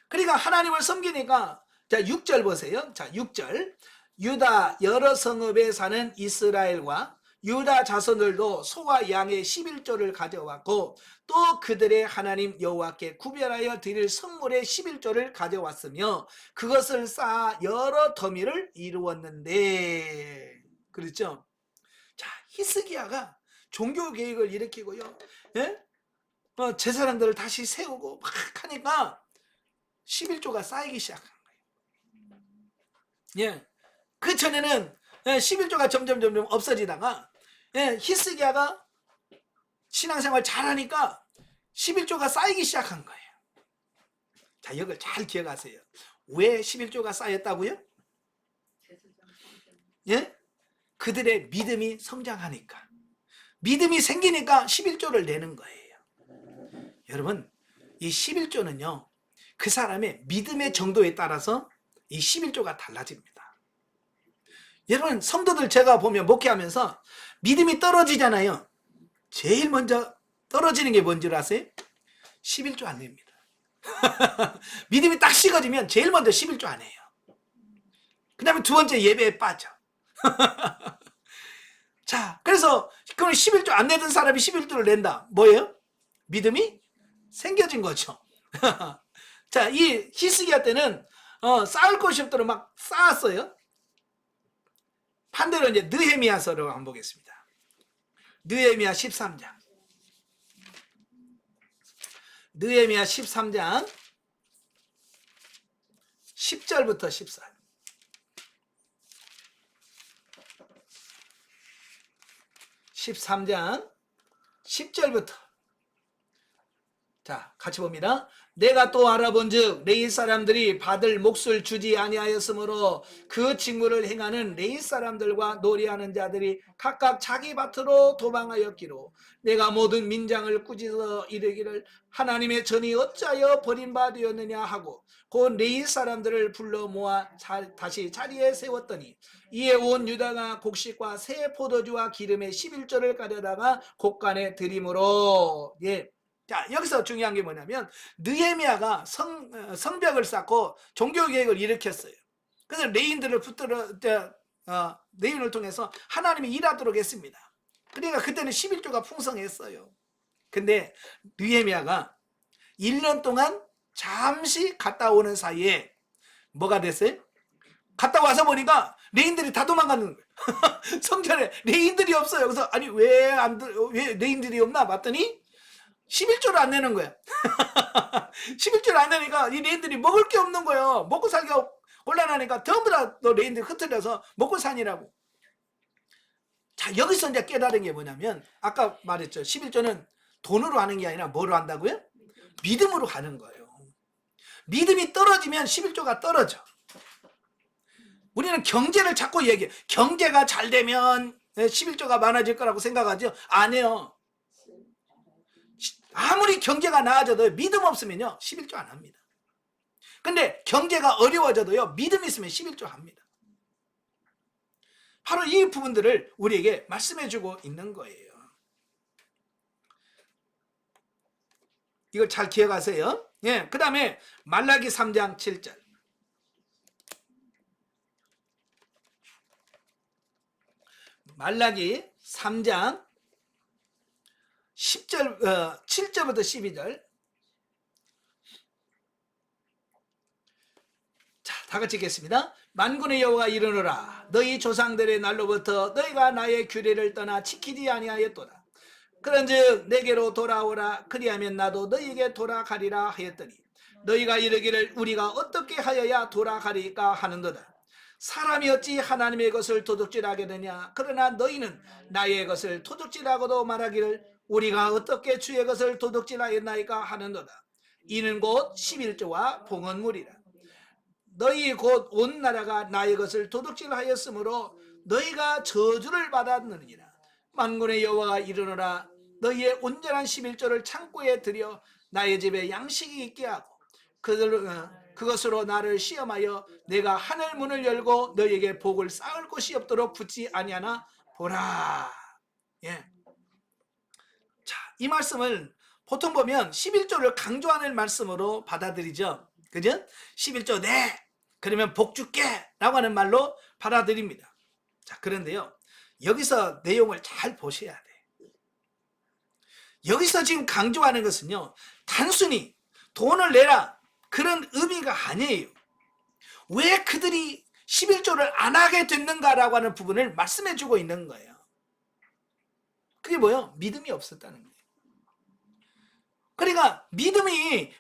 그러니까 하나님을 섬기니까, 자, 6절 보세요. 자, 6절. 유다 여러 성읍에 사는 이스라엘과 유다 자손들도 소와 양의 11조를 가져왔고 또 그들의 하나님 여호와께 구별하여 드릴 성물의 11조를 가져왔으며 그것을 쌓아 여러 더미를 이루었는데. 그렇죠? 자, 히스기야가 종교개혁을 일으키고요, 예? 제사장들을 다시 세우고 막 하니까 11조가 쌓이기 시작한 거예요. 예. 그 전에는 11조가 점점 없어지다가 히스기야가 신앙생활 잘하니까 11조가 쌓이기 시작한 거예요. 자, 이걸 잘 기억하세요. 왜 11조가 쌓였다고요? 예? 그들의 믿음이 성장하니까, 믿음이 생기니까 11조를 내는 거예요. 여러분, 이 11조는요 그 사람의 믿음의 정도에 따라서 이 11조가 달라집니다. 여러분, 성도들 제가 보면 목회하면서 믿음이 떨어지잖아요. 제일 먼저 떨어지는 게 뭔지 아세요? 11조 안 냅니다. 믿음이 딱 식어지면 제일 먼저 11조 안 해요. 그 다음에 두 번째 예배에 빠져. 자, 그래서 그럼 11조 안 내던 사람이 11조를 낸다. 뭐예요? 믿음이 생겨진 거죠. 자, 이 히스기야 때는 쌓을 곳이 없도록 막 쌓았어요. 반대로 이제 느헤미야서를 한번 보겠습니다. 느헤미야 13장. 느헤미야 13장 10절부터 14절. 13장 10절부터. 자, 같이 봅니다. 내가 또 알아본즉 레위 사람들이 받을 몫을 주지 아니하였으므로 그 직무를 행하는 레위 사람들과 놀이하는 자들이 각각 자기 밭으로 도망하였기로 내가 모든 민장을 꾸짖어 이르기를 하나님의 전이 어찌하여 버림받았느냐 하고 곧 레위 사람들을 불러 모아 다시 자리에 세웠더니 이에 온 유다가 곡식과 새 포도주와 기름의 11조를 가져다가 곡간에 드림으로. 예. 자, 여기서 중요한 게 뭐냐면 느헤미야가 성벽을 쌓고 종교개혁을 일으켰어요. 그래서 레인들을 레인을 통해서 하나님이 일하도록 했습니다. 그러니까 그때는 11조가 풍성했어요. 근데 느헤미야가 1년 동안 잠시 갔다 오는 사이에 뭐가 됐어요? 갔다 와서 보니까 레인들이 다 도망가는 거예요. 성전에 레인들이 없어요. 그래서 아니 왜 레인들이 없나 봤더니 11조를 안 내는 거야. 11조를 안 내니까 이 레인들이 먹을 게 없는 거예요. 먹고 살기가 곤란하니까 전부 다 레인들이 흩어져서 먹고 사니라고. 자, 여기서 이제 깨달은 게 뭐냐면 아까 말했죠. 11조는 돈으로 하는 게 아니라 뭐로 한다고요? 믿음으로 하는 거예요. 믿음이 떨어지면 11조가 떨어져. 우리는 경제를 자꾸 얘기해. 경제가 잘 되면 11조가 많아질 거라고 생각하죠. 안 해요. 아무리 아무리 경제가 나아져도 믿음 없으면요 11조 안 합니다. 근데 경제가 어려워져도요 믿음 있으면 11조 합니다. 바로 이 부분들을 우리에게 말씀해 주고 있는 거예요. 이걸 잘 기억하세요. 예, 그 다음에 말라기 3장 7절. 말라기 3장 10절, 7절부터 12절. 자, 다 같이 읽겠습니다. 만군의 여호와가 이르노라. 너희 조상들의 날로부터 너희가 나의 규례를 떠나 지키지 아니하였도다. 그런즉 내게로 돌아오라. 그리하면 나도 너희에게 돌아가리라 하였더니 너희가 이르기를 우리가 어떻게 하여야 돌아가리까 하는도다. 사람이 어찌 하나님의 것을 도둑질하겠느냐. 그러나 너희는 나의 것을 도둑질하고도 말하기를 우리가 어떻게 주의 것을 도둑질하였나이까 하는도다. 이는 곧 11조와 봉헌물이라. 너희 곧 온 나라가 나의 것을 도둑질하였으므로 너희가 저주를 받았느니라. 만군의 여호와가 이르노라. 너희의 온전한 11조를 창고에 들여 나의 집에 양식이 있게 하고 그것으로 나를 시험하여 내가 하늘 문을 열고 너희에게 복을 쌓을 곳이 없도록 붙지 아니하나 보라. 예. 자, 이 말씀을 보통 보면 11조를 강조하는 말씀으로 받아들이죠. 그죠? 11조 네. 그러면 복 줄게 라고 하는 말로 받아들입니다. 자, 그런데요. 여기서 내용을 잘 보셔야 돼. 여기서 지금 강조하는 것은요. 단순히 돈을 내라 그런 의미가 아니에요. 왜 그들이 11조를 안 하게 됐는가라고 하는 부분을 말씀해 주고 있는 거예요. 그게 뭐예요? 믿음이 없었다는 거예요. 그러니까 믿음이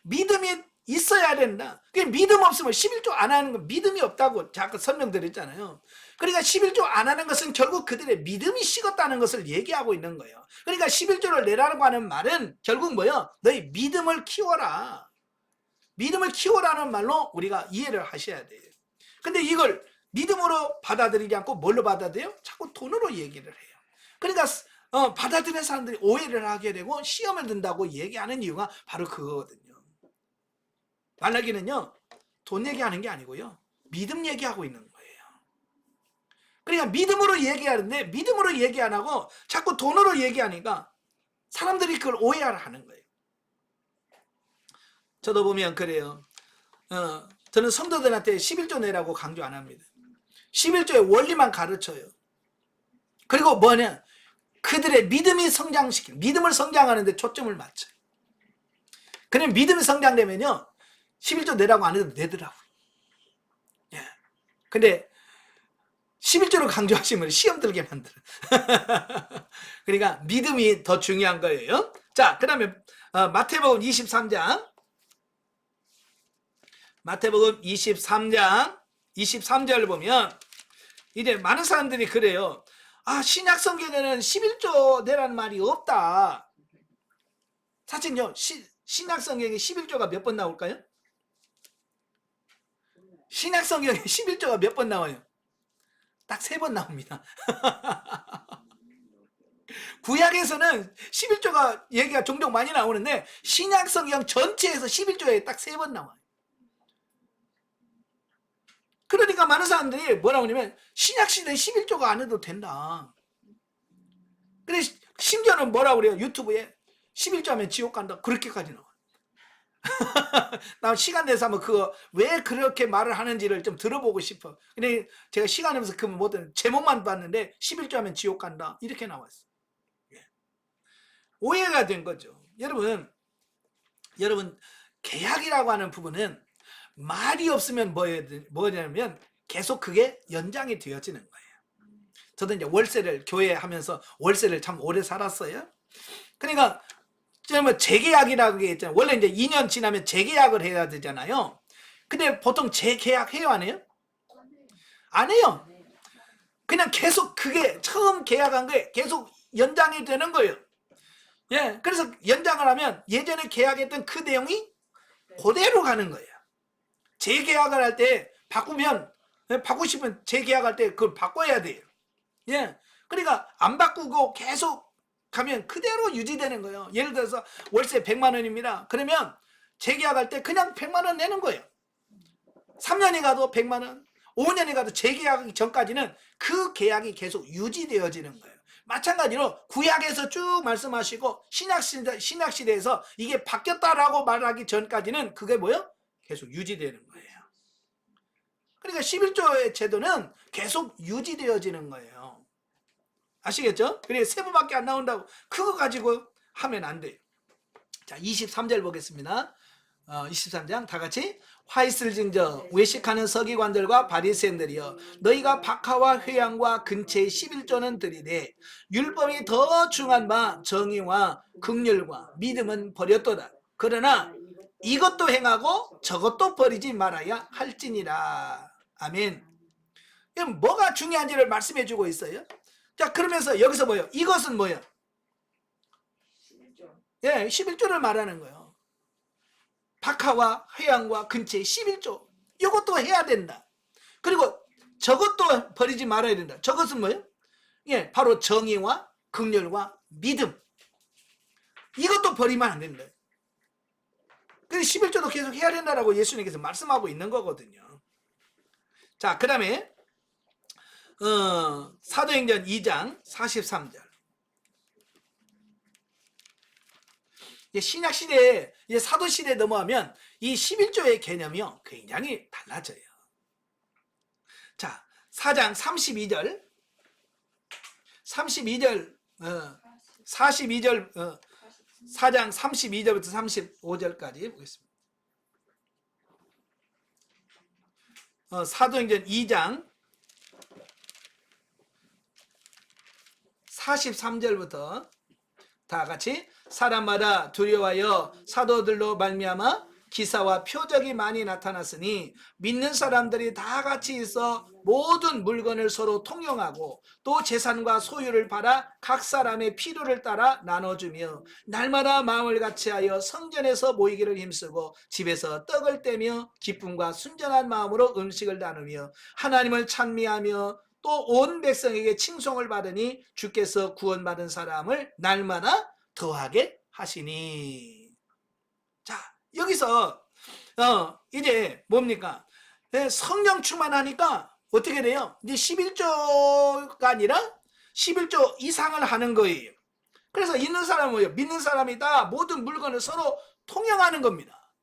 있어야 된다. 믿음 없으면 11조 안 하는 건 믿음이 없다고 잠깐 설명드렸잖아요. 그러니까 11조 안 하는 것은 결국 그들의 믿음이 식었다는 것을 얘기하고 있는 거예요. 그러니까 11조를 내라고 하는 말은 결국 뭐예요? 너희 믿음을 키워라. 믿음을 키워라는 말로 우리가 이해를 하셔야 돼요. 근데 이걸 믿음으로 받아들이지 않고 뭘로 받아들여요? 자꾸 돈으로 얘기를 해요. 그러니까 받아들이는 사람들이 오해를 하게 되고 시험을 든다고 얘기하는 이유가 바로 그거거든요. 말라기는요 돈 얘기하는 게 아니고요 믿음 얘기하고 있는 거예요. 그러니까 믿음으로 얘기하는데 믿음으로 얘기 안 하고 자꾸 돈으로 얘기하니까 사람들이 그걸 오해를 하는 거예요. 저도 보면 그래요. 저는 성도들한테 11조 내라고 강조 안 합니다. 11조의 원리만 가르쳐요. 그리고 뭐냐 그들의 믿음을 성장하는 데 초점을 맞춰요. 그러면 믿음이 성장되면요 11조 내라고 안 해도 내더라고요. 예. 근데 11조를 강조하시면 시험 들게 만들어. 그러니까 믿음이 더 중요한 거예요. 자, 그 다음에 마태복음 23장. 마태복음 23장 23절 보면 이제 많은 사람들이 그래요. 아, 신약 성경에는 11조 내라는 말이 없다. 사실요, 신약 성경에 11조가 몇 번 나올까요? 신약 성경에 11조가 몇 번 나와요? 딱 3번 나옵니다. 구약에서는 11조가 얘기가 종종 많이 나오는데 신약 성경 전체에서 11조에 딱 3번 나와요. 그러니까 많은 사람들이 뭐라고 하냐면 신약 시대에 11조가 안 해도 된다. 근데 심지어는 뭐라고 그래요? 유튜브에 11조 하면 지옥 간다. 그렇게까지 나와요. 나 시간 내서 한번 그거 왜 그렇게 말을 하는지를 좀 들어보고 싶어. 근데 제가 시간 내면서 그 뭐든 제목만 봤는데 11조 하면 지옥 간다. 이렇게 나왔어. 예. 오해가 된 거죠. 여러분 계약이라고 하는 부분은 말이 없으면 뭐냐면 계속 그게 연장이 되어지는 거예요. 저도 이제 월세를 교회 하면서 월세를 참 오래 살았어요. 그러니까 재계약이라고 했잖아요. 원래 이제 2년 지나면 재계약을 해야 되잖아요. 근데 보통 재계약 해요, 안 해요? 안 해요. 그냥 계속 그게 처음 계약한 게 계속 연장이 되는 거예요. 예, 그래서 연장을 하면 예전에 계약했던 그 내용이 그대로 가는 거예요. 재계약을 할 때 바꾸시면 재계약할 때 그걸 바꿔야 돼요. 예, 그러니까 안 바꾸고 계속 가면 그대로 유지되는 거예요. 예를 들어서 월세 100만 원입니다. 그러면 재계약할 때 그냥 100만 원 내는 거예요. 3년이 가도 100만 원, 5년이 가도 재계약하기 전까지는 그 계약이 계속 유지되어지는 거예요. 마찬가지로 구약에서 쭉 말씀하시고 신약시대에서 이게 바뀌었다라고 말하기 전까지는 그게 뭐예요? 계속 유지되는 거예요. 그러니까 11조의 제도는 계속 유지되어지는 거예요. 아시겠죠? 그래서 세부밖에 안 나온다고 그거 가지고 하면 안 돼요. 자, 23절 보겠습니다. 23장 다 같이. 화 있을 징저 외식하는 서기관들과 바리새인들이여, 너희가 박하와 회양과 근체의 11조는 드리되 율법이 더 중한 바 정의와 긍휼과 믿음은 버렸도다. 그러나 이것도 행하고 저것도 버리지 말아야 할지니라. 아멘. 그럼 뭐가 중요한지를 말씀해 주고 있어요. 자, 그러면서 여기서 뭐예요? 이것은 뭐예요? 11조. 예, 11조를 말하는 거예요. 박하와 회양과 근체 11조. 이것도 해야 된다. 그리고 저것도 버리지 말아야 된다. 저것은 뭐예요? 예, 바로 정의와 긍휼과 믿음. 이것도 버리면 안 된다. 그래서 11조도 계속 해야 된다라고 예수님께서 말씀하고 있는 거거든요. 자, 그 다음에 사도행전 2장 43절. 신약시대에 사도시대에 넘어가면 이 11조의 개념이요 굉장히 달라져요. 자, 4장 32절 42절 4장 32절부터 35절까지 보겠습니다. 사도행전 2장 43절부터 다 같이. 사람마다 두려워하여 사도들로 말미암아 기사와 표적이 많이 나타났으니 믿는 사람들이 다 같이 있어 모든 물건을 서로 통용하고 또 재산과 소유를 팔아 각 사람의 필요를 따라 나눠주며 날마다 마음을 같이하여 성전에서 모이기를 힘쓰고 집에서 떡을 떼며 기쁨과 순전한 마음으로 음식을 나누며 하나님을 찬미하며 또 온 백성에게 칭송을 받으니 주께서 구원받은 사람을 날마다 더하게 하시니. 자, 여기서 이제 뭡니까? 성령 충만하니까 어떻게 돼요? 이제 11조가 아니라 11조 이상을 하는 거예요. 그래서 있는 사람은 뭐예요? 믿는 사람이 다 모든 물건을 서로 통용하는 겁니다.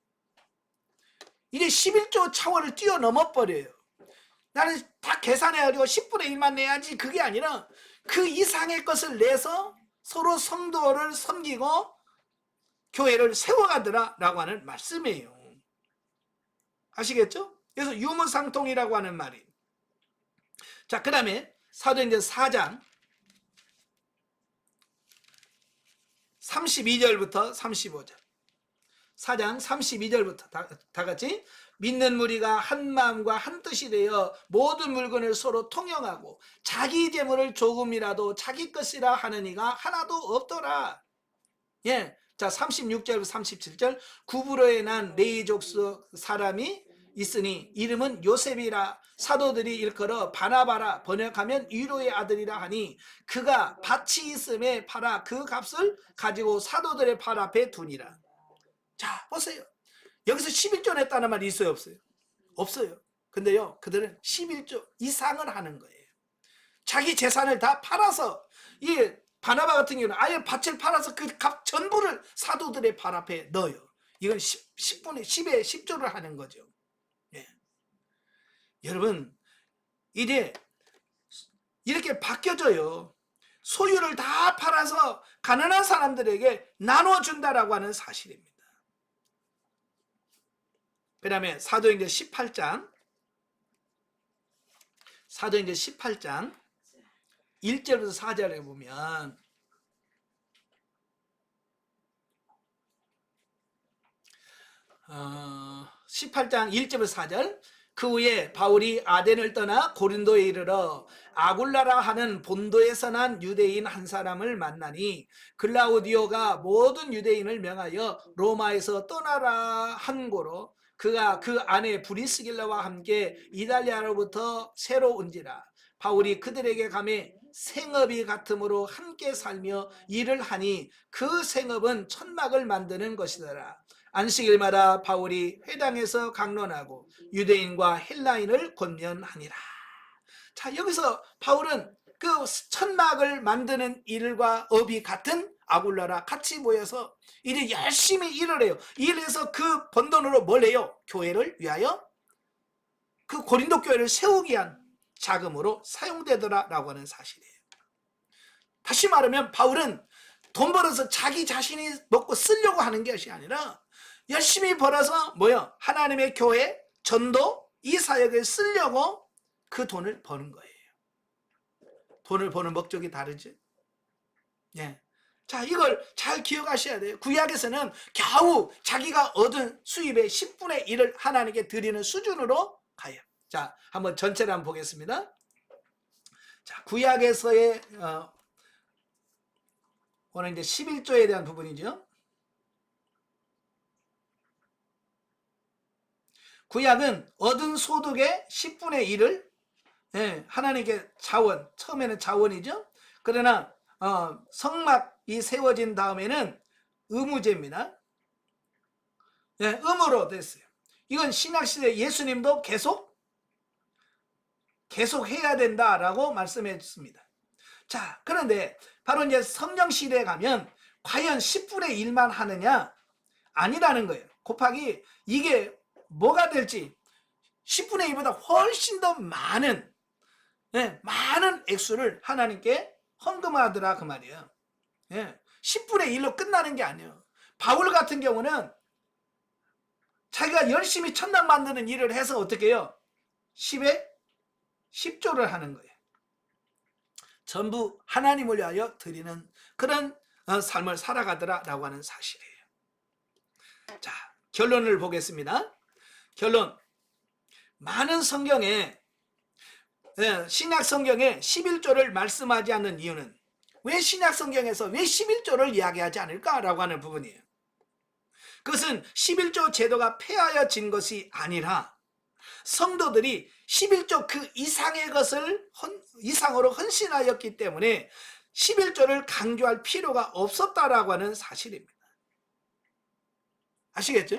이제 11조 차원을 뛰어넘어 버려요. 나는 다 계산해가지고 10분의 1만 내야지, 그게 아니라 그 이상의 것을 내서 서로 성도를 섬기고 교회를 세워가더라 라고 하는 말씀이에요. 아시겠죠? 그래서 유무상통이라고 하는 말이. 자, 그 다음에 사도행전 4장 32절부터 35절. 4장 32절부터 다 같이. 믿는 무리가 한 마음과 한 뜻이 되어 모든 물건을 서로 통용하고 자기 재물을 조금이라도 자기 것이라 하는 이가 하나도 없더라. 예. 자, 36절부터 37절. 구브로에 난 레위 족속 사람이 있으니 이름은 요셉이라. 사도들이 일컬어 바나바라, 번역하면 위로의 아들이라 하니 그가 밭이 있음에 팔아 그 값을 가지고 사도들의 발 앞에 두니라. 자, 보세요. 여기서 11조 냈다는 말이 있어요, 없어요? 없어요. 근데요, 그들은 11조 이상을 하는 거예요. 자기 재산을 다 팔아서, 이 바나바 같은 경우는 아예 밭을 팔아서 그 값 전부를 사도들의 발 앞에 넣어요. 이건 10분의 10에 10조를 하는 거죠. 예. 여러분, 이제 이렇게 바뀌어져요. 소유를 다 팔아서 가난한 사람들에게 나눠준다라고 하는 사실입니다. 그 다음에 사도행전 18장 1절부터 4절에 보면 18장 1절부터 4절. 그 후에 바울이 아덴을 떠나 고린도에 이르러 아굴라라 하는 본도에서 난 유대인 한 사람을 만나니 글라우디오가 모든 유대인을 명하여 로마에서 떠나라 한 고로 그가 그 아내 브리스길라와 함께 이달리아로부터 새로 온지라. 바울이 그들에게 가매 생업이 같으므로 함께 살며 일을 하니 그 생업은 천막을 만드는 것이더라. 안식일마다 바울이 회당에서 강론하고 유대인과 헬라인을 권면하니라. 자, 여기서 바울은 그 천막을 만드는 일과 업이 같은 아굴라라 같이 모여서 이제 열심히 일을 해요. 일해서 그 번 돈으로 뭘 해요? 교회를 위하여 그 고린도 교회를 세우기 위한 자금으로 사용되더라라고 하는 사실이에요. 다시 말하면 바울은 돈 벌어서 자기 자신이 먹고 쓰려고 하는 것이 아니라 열심히 벌어서 뭐요? 하나님의 교회, 전도, 이 사역에 쓰려고 그 돈을 버는 거예요. 돈을 버는 목적이 다르지? 예. 자, 이걸 잘 기억하셔야 돼요. 구약에서는 겨우 자기가 얻은 수입의 10분의 1을 하나님께 드리는 수준으로 가요. 자, 한번 전체를 한번 보겠습니다. 자, 구약에서의 오늘 이제 11조에 대한 부분이죠. 구약은 얻은 소득의 10분의 1을 하나님께 자원, 처음에는 자원이죠. 그러나 성막이 세워진 다음에는 의무제입니다. 의무로 됐어요. 이건 신약시대 예수님도 계속 해야 된다라고 말씀해 줬습니다. 자, 그런데 바로 이제 성령 시대에 가면 과연 10분의 1만 하느냐? 아니라는 거예요. 곱하기 이게 뭐가 될지 10분의 1보다 훨씬 더 많은 액수를 하나님께 헌금하더라 그 말이에요. 10분의 1로 끝나는 게 아니에요. 바울 같은 경우는 자기가 열심히 천당 만드는 일을 해서 어떻게 해요? 10에 10조를 하는 거예요. 전부 하나님을 위하여 드리는 그런 삶을 살아가더라라고 하는 사실이에요. 자, 결론을 보겠습니다. 결론. 많은 성경에 신약 성경에 11조를 말씀하지 않는 이유는 왜 신약 성경에서 왜 11조를 이야기하지 않을까라고 하는 부분이에요. 그것은 11조 제도가 폐하여진 것이 아니라 성도들이 11조 그 이상의 것을 이상으로 헌신하였기 때문에 11조를 강조할 필요가 없었다라고 하는 사실입니다. 아시겠죠?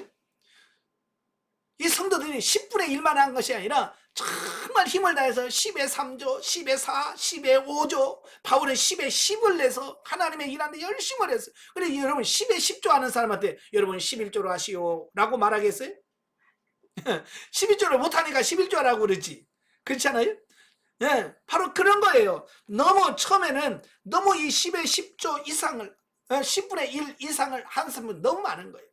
이 성도들이 10분의 1만 한 것이 아니라 정말 힘을 다해서 10의 3조, 10의 4, 10의 5조, 바울은 10의 10을 내서 하나님의 일하는데 열심히 했어요. 그래 여러분 10의 10조 하는 사람한테 여러분 11조로 하시오 라고 말하겠어요? 11조를 못하니까 11조 하라고 그러지. 그렇지 않아요? 바로 그런 거예요. 너무 처음에는 너무 이 10의 10조 이상을 10분의 1 이상을 한 사람은 너무 많은 거예요.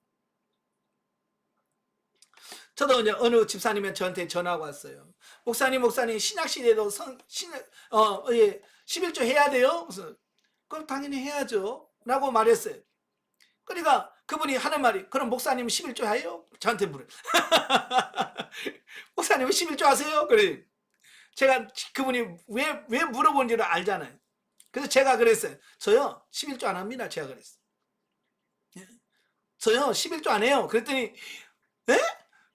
저도 이제 어느 집사님이 저한테 전화가 왔어요. 목사님 신약시대도 11조 해야 돼요? 그래서 그럼 당연히 해야죠 라고 말했어요. 그러니까 그분이 하는 말이 그럼 목사님은 11조 해요? 저한테 물어요. 목사님은 11조 하세요? 그래. 제가 그분이 왜 물어본지를 알잖아요. 그래서 제가 그랬어요. 저요 11조 안 합니다. 제가 그랬어요. 저요 11조 안 해요. 그랬더니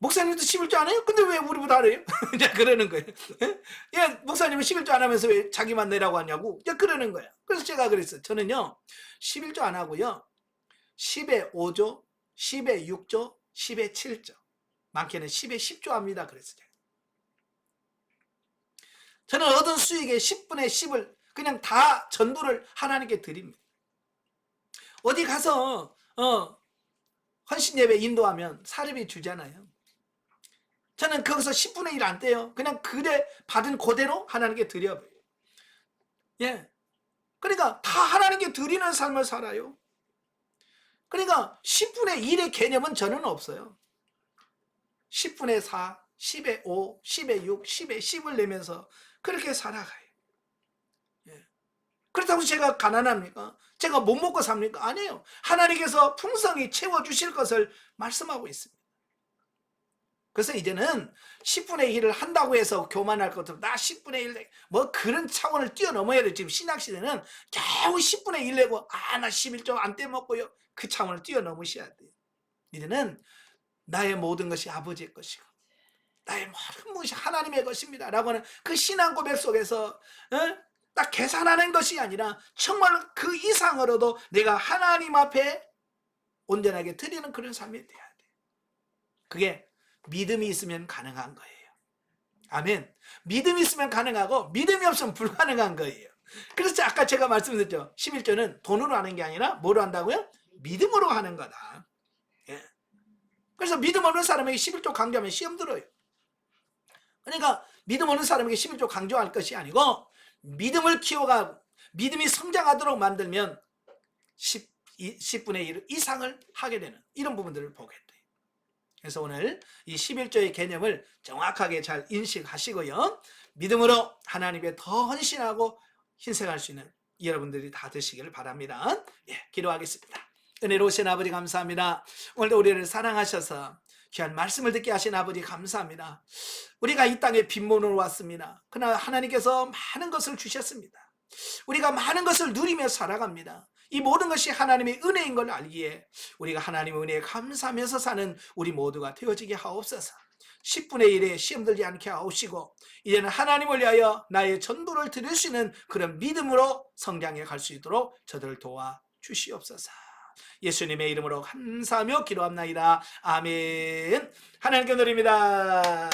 목사님도 11조 안 해요? 근데 왜 우리보다 하래요? 이제 그러는 거예요. 목사님은 11조 안 하면서 왜 자기만 내라고 하냐고 이제 그러는 거예요. 그래서 제가 그랬어요. 저는요 11조 안 하고요 10의 5조, 10의 6조, 10의 7조, 많게는 10의 10조 합니다. 그랬어요. 저는 얻은 수익의 10분의 10을 그냥 다 전부를 하나님께 드립니다. 어디 가서 헌신 예배 인도하면 사례비 주잖아요. 저는 거기서 10분의 1 안 떼요. 그냥 그래 받은 그대로 하나님께 드려버려요. 그러니까 다 하나님께 드리는 삶을 살아요. 그러니까 10분의 1의 개념은 저는 없어요. 10분의 4, 10의 5, 10의 6, 10의 10을 내면서 그렇게 살아가요. 그렇다고 제가 가난합니까? 제가 못 먹고 삽니까? 아니에요. 하나님께서 풍성히 채워주실 것을 말씀하고 있습니다. 그래서 이제는 10분의 1을 한다고 해서 교만할 것도 나 10분의 1 뭐 그런 차원을 뛰어넘어야 돼. 지금 신학시대는 겨우 10분의 1 내고 나 11조 안 떼먹고요. 그 차원을 뛰어넘으셔야 돼요. 이제는 나의 모든 것이 아버지의 것이고 나의 모든 것이 하나님의 것입니다 라고 하는 그 신앙 고백 속에서 딱 계산하는 것이 아니라 정말 그 이상으로도 내가 하나님 앞에 온전하게 드리는 그런 삶이 돼야 돼. 그게 믿음이 있으면 가능한 거예요. 아멘. 믿음이 있으면 가능하고 믿음이 없으면 불가능한 거예요. 그래서 아까 제가 말씀드렸죠. 11조는 돈으로 하는 게 아니라 뭐로 한다고요? 믿음으로 하는 거다. 예. 그래서 믿음 없는 사람에게 11조 강조하면 시험 들어요. 그러니까 믿음 없는 사람에게 11조 강조할 것이 아니고 믿음을 키워가 믿음이 성장하도록 만들면 10분의 1 이상을 하게 되는 이런 부분들을 보게 돼요. 그래서 오늘 이 11조의 개념을 정확하게 잘 인식하시고요. 믿음으로 하나님께 더 헌신하고 희생할 수 있는 여러분들이 다 되시기를 바랍니다. 예, 기도하겠습니다. 은혜로우신 아버지 감사합니다. 오늘도 우리를 사랑하셔서 귀한 말씀을 듣게 하신 아버지 감사합니다. 우리가 이 땅에 빈손으로 왔습니다. 그러나 하나님께서 많은 것을 주셨습니다. 우리가 많은 것을 누리며 살아갑니다. 이 모든 것이 하나님의 은혜인 걸 알기에 우리가 하나님의 은혜에 감사하면서 사는 우리 모두가 되어지게 하옵소서. 10분의 1에 시험 들지 않게 하옵시고 이제는 하나님을 위하여 나의 전부를 드릴 수 있는 그런 믿음으로 성장해 갈 수 있도록 저들을 도와 주시옵소서. 예수님의 이름으로 감사하며 기도합나이다. 아멘. 하나님께 드립니다.